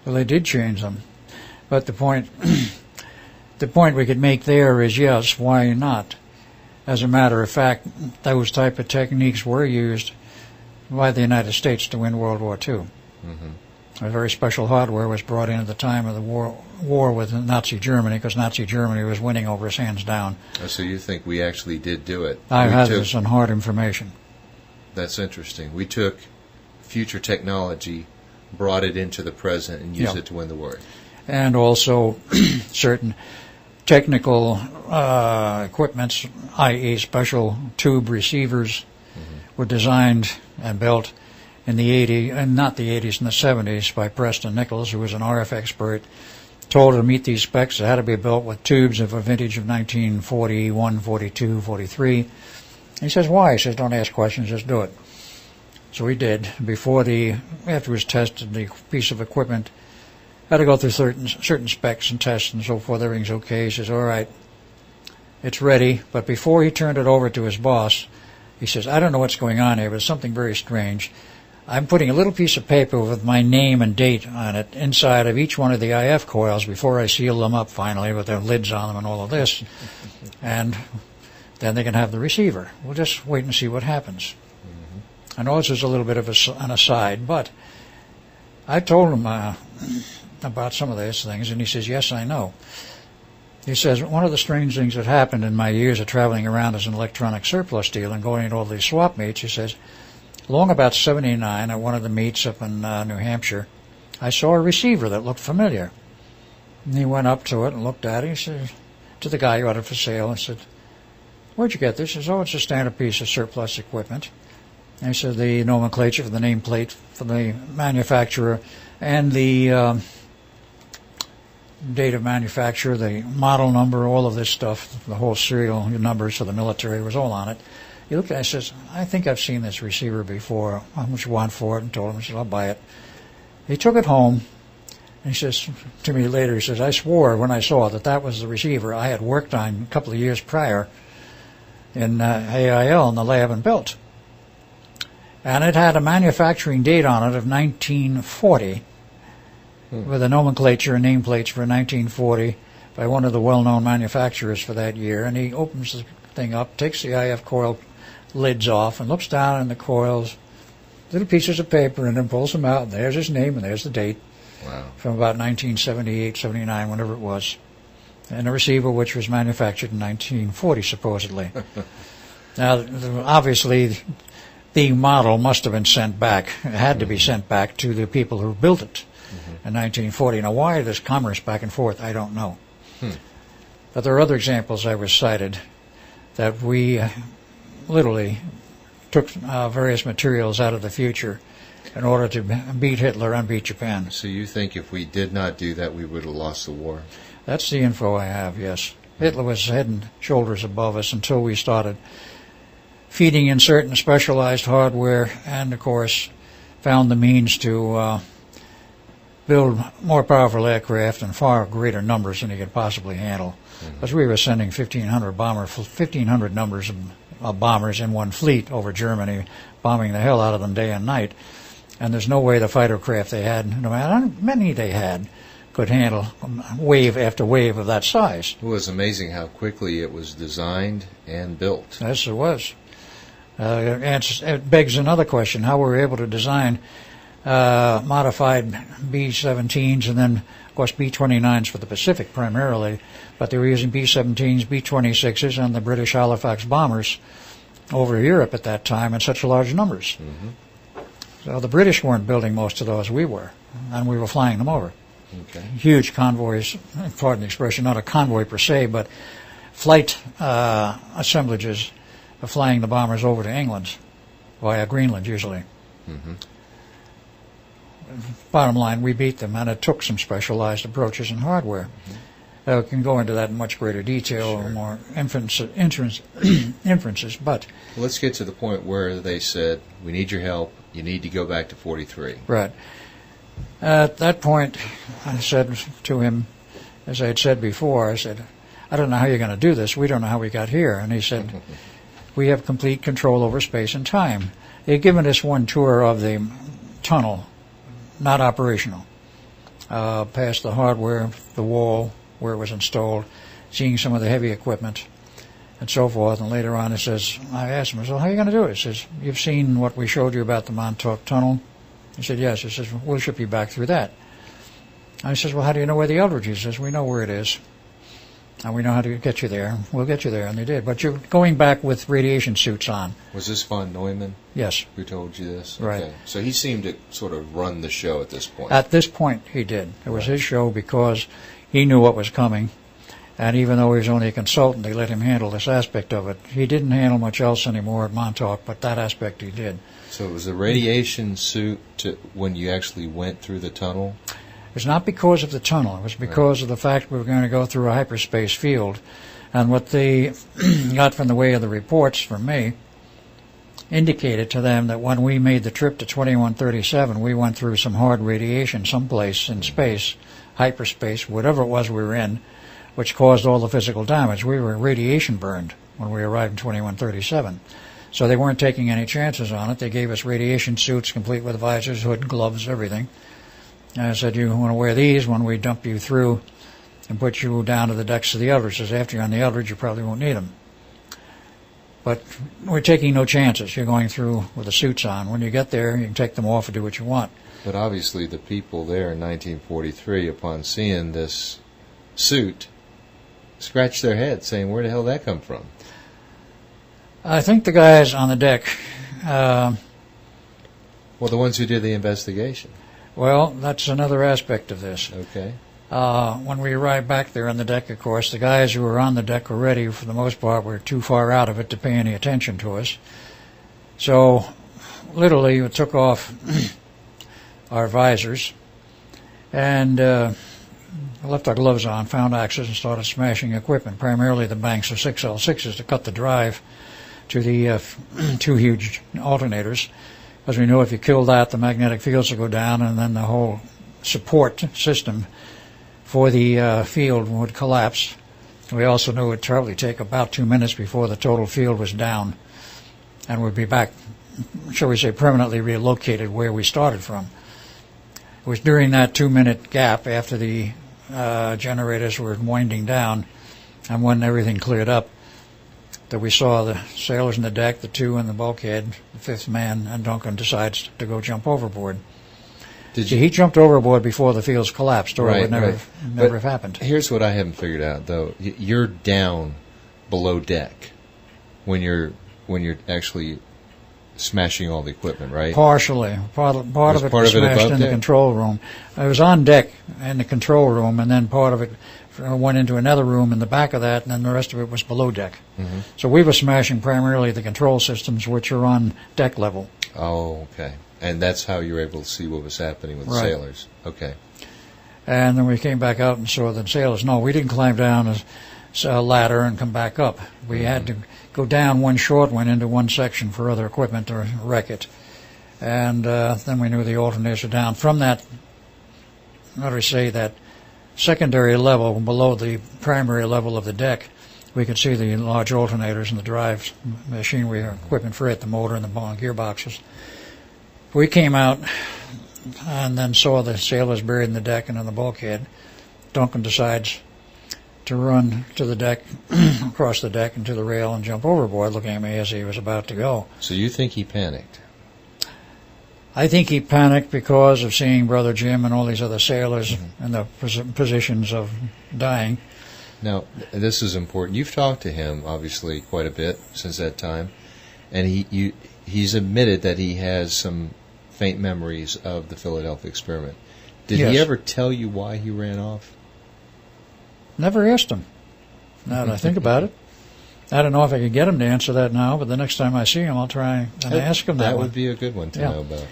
Well, they did change them, but the point we could make there is, yes, why not? As a matter of fact, those type of techniques were used by the United States to win World War II. Mm-hmm. A very special hardware was brought in at the time of the war with Nazi Germany, because Nazi Germany was winning over us hands down. Oh, so you think we actually did do it? I have this on hard information. That's interesting. We took future technology, brought it into the present, and used it to win the war. And also certain technical equipments, i.e. special tube receivers, were designed and built in the 80s, and not the 80s, in the 70s, by Preston Nichols, who was an RF expert. Told to meet these specs. It had to be built with tubes of a vintage of 1941, 42, 43. He says, why? He says, don't ask questions, just do it. So we did. After it was tested, the piece of equipment had to go through certain specs and tests and so forth. Everything's okay. He says, all right, it's ready. But before he turned it over to his boss, he says, I don't know what's going on here, but it's something very strange. I'm putting a little piece of paper with my name and date on it inside of each one of the IF coils before I seal them up finally with their lids on them and all of this. And then they can have the receiver. We'll just wait and see what happens. Mm-hmm. I know this is a little bit of an aside, but I told him about some of these things, and he says, yes, I know. He says, one of the strange things that happened in my years of traveling around as an electronic surplus dealer and going to all these swap meets, he says, along about 79, at one of the meets up in New Hampshire, I saw a receiver that looked familiar. And he went up to it and looked at it. He said, to the guy who had it for sale, and said, where'd you get this? He says, oh, it's a standard piece of surplus equipment. And he said, the nomenclature for the nameplate for the manufacturer and the date of manufacture, the model number, all of this stuff, the whole serial numbers for the military was all on it. He looked at it and says, I think I've seen this receiver before. How much you want for it? And told him, he said, I'll buy it. He took it home, and he says to me later, he says, I swore when I saw that was the receiver I had worked on a couple of years prior in AIL in the lab and built. And it had a manufacturing date on it of 1940 with a nomenclature and nameplates for 1940 by one of the well-known manufacturers for that year. And he opens the thing up, takes the IF coil lids off, and looks down in the coils, little pieces of paper, and then pulls them out, and there's his name, and there's the date. Wow. From about 1978, 79, whenever it was. And a receiver which was manufactured in 1940, supposedly. Now, obviously, the model must have been sent back. It had to be sent back to the people who built it in 1940. Now, why this commerce back and forth, I don't know. But there are other examples I was cited that we literally took various materials out of the future in order to beat Hitler and beat Japan. So you think if we did not do that, we would have lost the war? That's the info I have, yes. Hitler was head and shoulders above us until we started feeding in certain specialized hardware and, of course, found the means to build more powerful aircraft in far greater numbers than he could possibly handle. Because we were sending 1,500 numbers of bombers in one fleet over Germany, bombing the hell out of them day and night. And there's no way the fighter craft they had, no matter how many they had, could handle wave after wave of that size. It was amazing how quickly it was designed and built. Yes, it was. It begs another question: how were we able to design modified B-17s and then, of course, B-29s for the Pacific primarily, but they were using B-17s, B-26s, and the British Halifax bombers over Europe at that time in such large numbers. Mm-hmm. So the British weren't building most of those, we were, and we were flying them over. Okay. Huge convoys, pardon the expression, not a convoy per se, but flight assemblages of flying the bombers over to England, via Greenland usually. Mm-hmm. Bottom line, we beat them, and it took some specialized approaches and hardware. Mm-hmm. We can go into that in much greater detail, or more inferences, but... Well, let's get to the point where they said, we need your help, you need to go back to 43. Right. At that point, I said to him, as I had said before, I said, I don't know how you're going to do this. We don't know how we got here. And he said, we have complete control over space and time. They had given us one tour of the tunnel, not operational, past the hardware, the wall where it was installed, seeing some of the heavy equipment, and so forth. And later on, he says, I asked him, so how are you going to do it? He says, you've seen what we showed you about the Montauk Tunnel? He said, yes. He says, we'll ship you back through that. I says, well, how do you know where the Abridged is? He says, we know where it is, and we know how to get you there. We'll get you there, and they did. But you're going back with radiation suits on. Was this von Neumann? Yes. Who told you this? Right. Okay. So he seemed to sort of run the show at this point. At this point, he did. It was his show because he knew what was coming, and even though he was only a consultant, they let him handle this aspect of it. He didn't handle much else anymore at Montauk, but that aspect he did. So it was the radiation suit when you actually went through the tunnel? It was not because of the tunnel. It was because of the fact we were going to go through a hyperspace field. And what they got from the way of the reports from me indicated to them that when we made the trip to 2137, we went through some hard radiation someplace in space, hyperspace, whatever it was we were in, which caused all the physical damage. We were radiation burned when we arrived in 2137. So they weren't taking any chances on it. They gave us radiation suits complete with visors, hood, gloves, everything. And I said, you want to wear these when we dump you through and put you down to the decks of the Abridged. Says, after you're on the Abridged, you probably won't need them. But we're taking no chances. You're going through with the suits on. When you get there, you can take them off and do what you want. But obviously the people there in 1943, upon seeing this suit, scratched their heads saying, where the hell did that come from? I think the guys on the deck... well, the ones who did the investigation. Well, that's another aspect of this. Okay. When we arrived back there on the deck, of course, the guys who were on the deck already, for the most part, were too far out of it to pay any attention to us. So, literally, we took off our visors and left our gloves on, found axes, and started smashing equipment, primarily the banks of 6L6s to cut the drive to the two huge alternators, because we knew if you killed that, the magnetic fields would go down, and then the whole support system for the field would collapse. We also knew it would probably take about 2 minutes before the total field was down, and we'd be back, shall we say, permanently relocated where we started from. It was during that 2-minute gap after the generators were winding down, and when everything cleared up, that we saw the sailors in the deck, the two in the bulkhead, the fifth man, and Duncan decides to go jump overboard. He jumped overboard before the fields collapsed, or it would never have happened. Here's what I haven't figured out, though. You're down below deck when you're actually smashing all the equipment, right? Partially. Part of it was smashed in the control room. I was on deck in the control room, and then part of it went into another room in the back of that, and then the rest of it was below deck. Mm-hmm. So we were smashing primarily the control systems, which are on deck level. Oh, okay. And that's how you were able to see what was happening with the sailors. Okay. And then we came back out and saw the sailors. No, we didn't climb down a ladder and come back up. We had to go down one short one into one section for other equipment to wreck it. And then we knew the alternators were down. From that, how do we say, that secondary level below the primary level of the deck, we could see the large alternators and the drives, machinery, equipment for it, the motor and the gearboxes. We came out and then saw the sailors buried in the deck and in the bulkhead. Duncan decides to run to the deck, across the deck and to the rail and jump overboard, looking at me as he was about to go. So you think he panicked? I think he panicked because of seeing Brother Jim and all these other sailors in the positions of dying. Now, this is important. You've talked to him, obviously, quite a bit since that time, and he's admitted that he has some faint memories of the Philadelphia experiment. Did he ever tell you why he ran off? Never asked him. Now that I think about it. I don't know if I could get him to answer that now, but the next time I see him, I'll try and ask him that. That would be a good one to know about.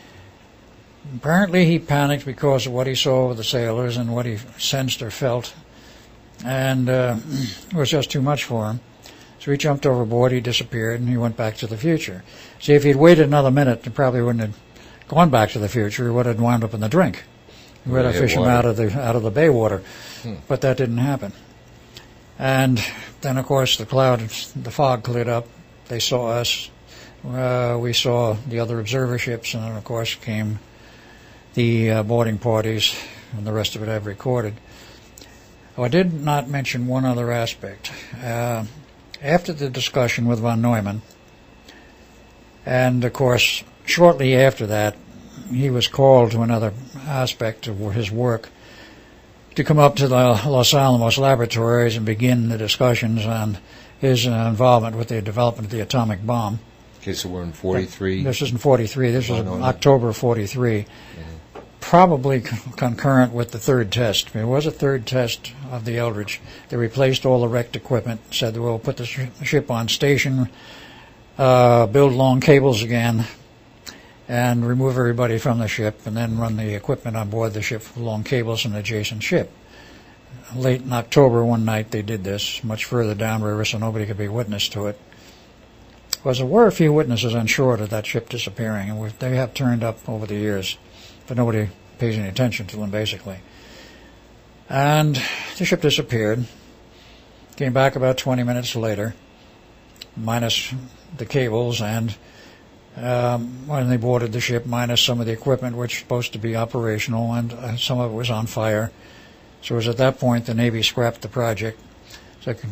Apparently he panicked because of what he saw with the sailors and what he sensed or felt, and it was just too much for him. So he jumped overboard, he disappeared, and he went back to the future. See, if he'd waited another minute, he probably wouldn't have gone back to the future. He would have wound up in the drink. We would have fished him out of the bay water, but that didn't happen. And then, of course, the fog cleared up. They saw us. We saw the other observer ships, and then, of course, came the boarding parties, and the rest of it I've recorded. Oh, I did not mention one other aspect. After the discussion with von Neumann, and, of course, shortly after that, he was called to another aspect of his work to come up to the Los Alamos laboratories and begin the discussions on his involvement with the development of the atomic bomb. Okay, so we're in 43. This is in 43. This was in October of 43. Probably concurrent with the third test. There was a third test of the Eldridge. They replaced all the wrecked equipment, said we'll put the ship on station, build long cables again, and remove everybody from the ship, and then run the equipment on board the ship for long cables from an adjacent ship. Late in October, one night, they did this, much further downriver, so nobody could be witness to it. There were a few witnesses on shore to that ship disappearing, and they have turned up over the years, but nobody pays any attention to them, basically. And the ship disappeared, came back about 20 minutes later, minus the cables, and when they boarded the ship, minus some of the equipment which was supposed to be operational, and some of it was on fire. So it was at that point the Navy scrapped the project. So they could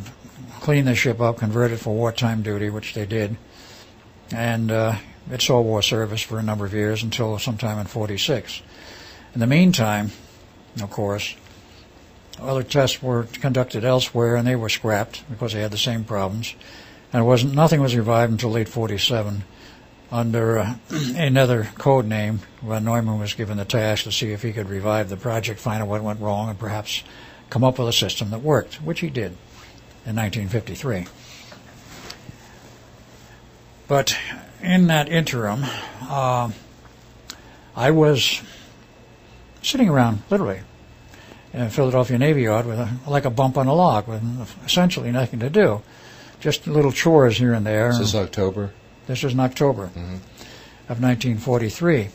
clean the ship up, convert it for wartime duty, which they did. And it saw war service for a number of years until sometime in 46. In the meantime, of course, other tests were conducted elsewhere, and they were scrapped because they had the same problems. And nothing was revived until late 47. Under another code name, von Neumann was given the task to see if he could revive the project, find out what went wrong, and perhaps come up with a system that worked, which he did in 1953. But in that interim, I was sitting around, literally, in Philadelphia Navy Yard with like a bump on a log, with essentially nothing to do, just little chores here and there. Is this October? This was in October of 1943.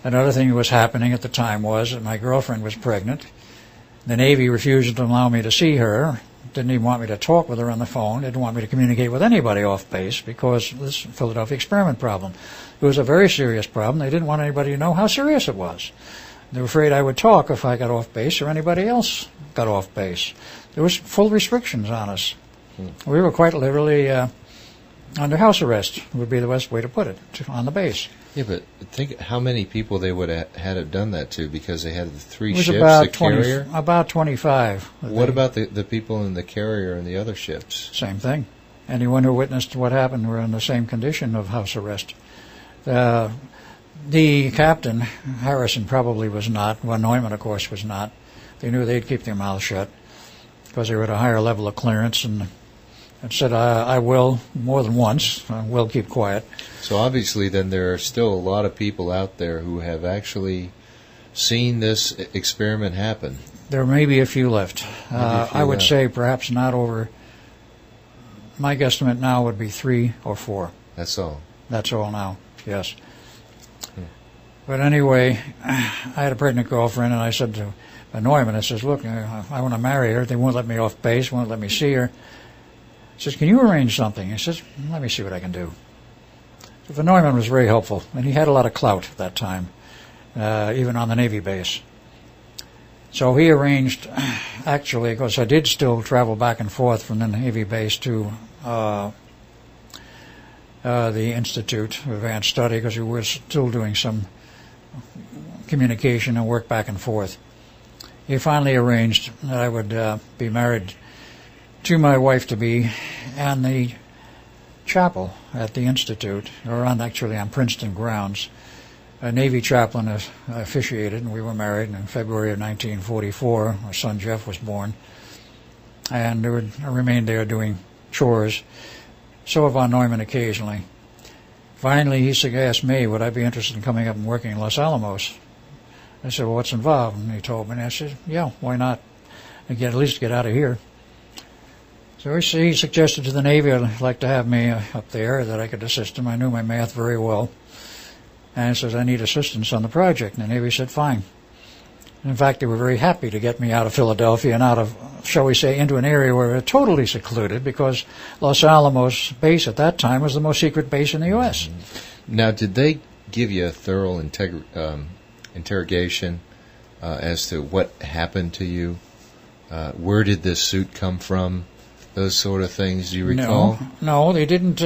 Another thing that was happening at the time was that my girlfriend was pregnant. The Navy refused to allow me to see her, didn't even want me to talk with her on the phone, didn't want me to communicate with anybody off base because of this Philadelphia experiment problem. It was a very serious problem. They didn't want anybody to know how serious it was. They were afraid I would talk if I got off base or anybody else got off base. There was full restrictions on us. We were quite literally under house arrest, would be the best way to put it, on the base. Yeah, but think how many people they would have had it done that to, because they had the three ships, about the carrier. About 25. What about the people in the carrier and the other ships? Same thing. Anyone who witnessed what happened were in the same condition of house arrest. The captain, Harrison, probably was not. Von Neumann, of course, was not. They knew they'd keep their mouths shut. because they were at a higher level of clearance, and said, I will, more than once. I will keep quiet. So obviously then there are still a lot of people out there who have actually seen this experiment happen. There may be a few left. I would say perhaps not over, my guesstimate now would be 3 or 4. That's all. That's all now, yes. But anyway, I had a pregnant girlfriend, and I said to Neumann, I says, look, I want to marry her. They won't let me off base, won't let me see her. He says, can you arrange something? He says, let me see what I can do. So Van Neumann was very helpful, and he had a lot of clout at that time, even on the Navy base. So he arranged, actually, because I did still travel back and forth from the Navy base to the Institute of Advanced Study, because we were still doing some communication and work back and forth. He finally arranged that I would be married to my wife-to-be and the chapel at the Institute, or on Princeton grounds. A Navy chaplain officiated, and we were married in February of 1944. Our son Jeff was born. And I remained there doing chores. So Von Neumann occasionally. Finally, he asked me, would I be interested in coming up and working in Los Alamos? I said, well, what's involved? And he told me, and I said, yeah, why not? At least get out of here. So he suggested to the Navy I'd like to have me up there, that I could assist him. I knew my math very well. And he says, I need assistance on the project. And the Navy said, fine. In fact, they were very happy to get me out of Philadelphia and out of, shall we say, into an area where we were totally secluded, because Los Alamos base at that time was the most secret base in the U.S. Now, did they give you a thorough interrogation as to what happened to you? Where did this suit come from? Those sort of things, do you recall? No, they didn't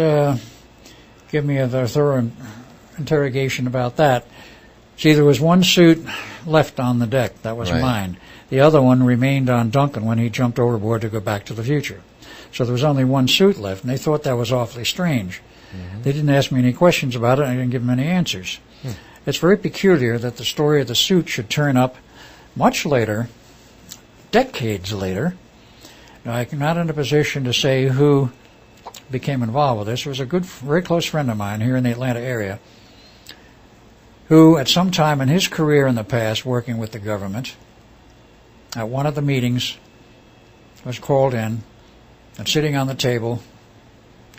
give me a thorough interrogation about that. See, there was one suit left on the deck. That was mine. The other one remained on Duncan when he jumped overboard to go back to the future. So there was only one suit left, and they thought that was awfully strange. Mm-hmm. They didn't ask me any questions about it, and I didn't give them any answers. It's very peculiar that the story of the suit should turn up much later, decades later. I'm not in a position to say who became involved with this. There was a very close friend of mine here in the Atlanta area who, at some time in his career in the past, working with the government, at one of the meetings, was called in, and sitting on the table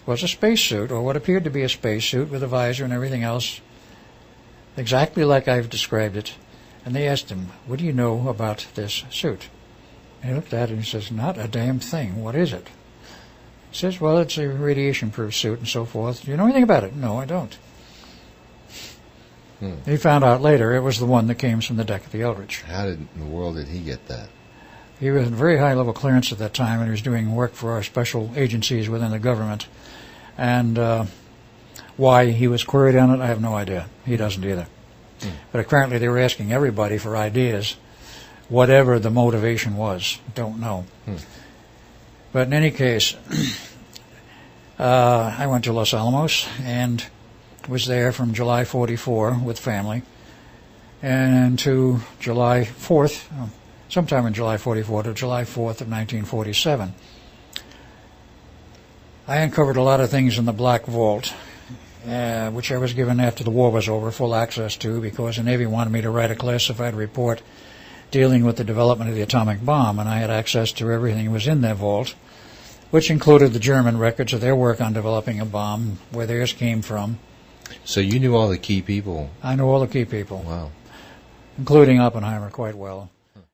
was a spacesuit, or what appeared to be a spacesuit with a visor and everything else, exactly like I've described it. And they asked him, what do you know about this suit? And he looked at it and he says, not a damn thing. What is it? He says, well, it's a radiation-proof suit and so forth. Do you know anything about it? No, I don't. He found out later it was the one that came from the deck of the Eldridge. How in the world did he get that? He was in very high-level clearance at that time, and he was doing work for our special agencies within the government. And why he was queried on it, I have no idea. He doesn't either. But apparently they were asking everybody for ideas, whatever the motivation was. Don't know. But in any case, I went to Los Alamos and was there from July 44 with family and to July 4th, sometime in July 44 to July 4th of 1947. I uncovered a lot of things in the Black Vault, which I was given after the war was over full access to, because the Navy wanted me to write a classified report dealing with the development of the atomic bomb, and I had access to everything that was in their vault, which included the German records of their work on developing a bomb, where theirs came from. So you knew all the key people? I knew all the key people. Wow. Including Oppenheimer quite well.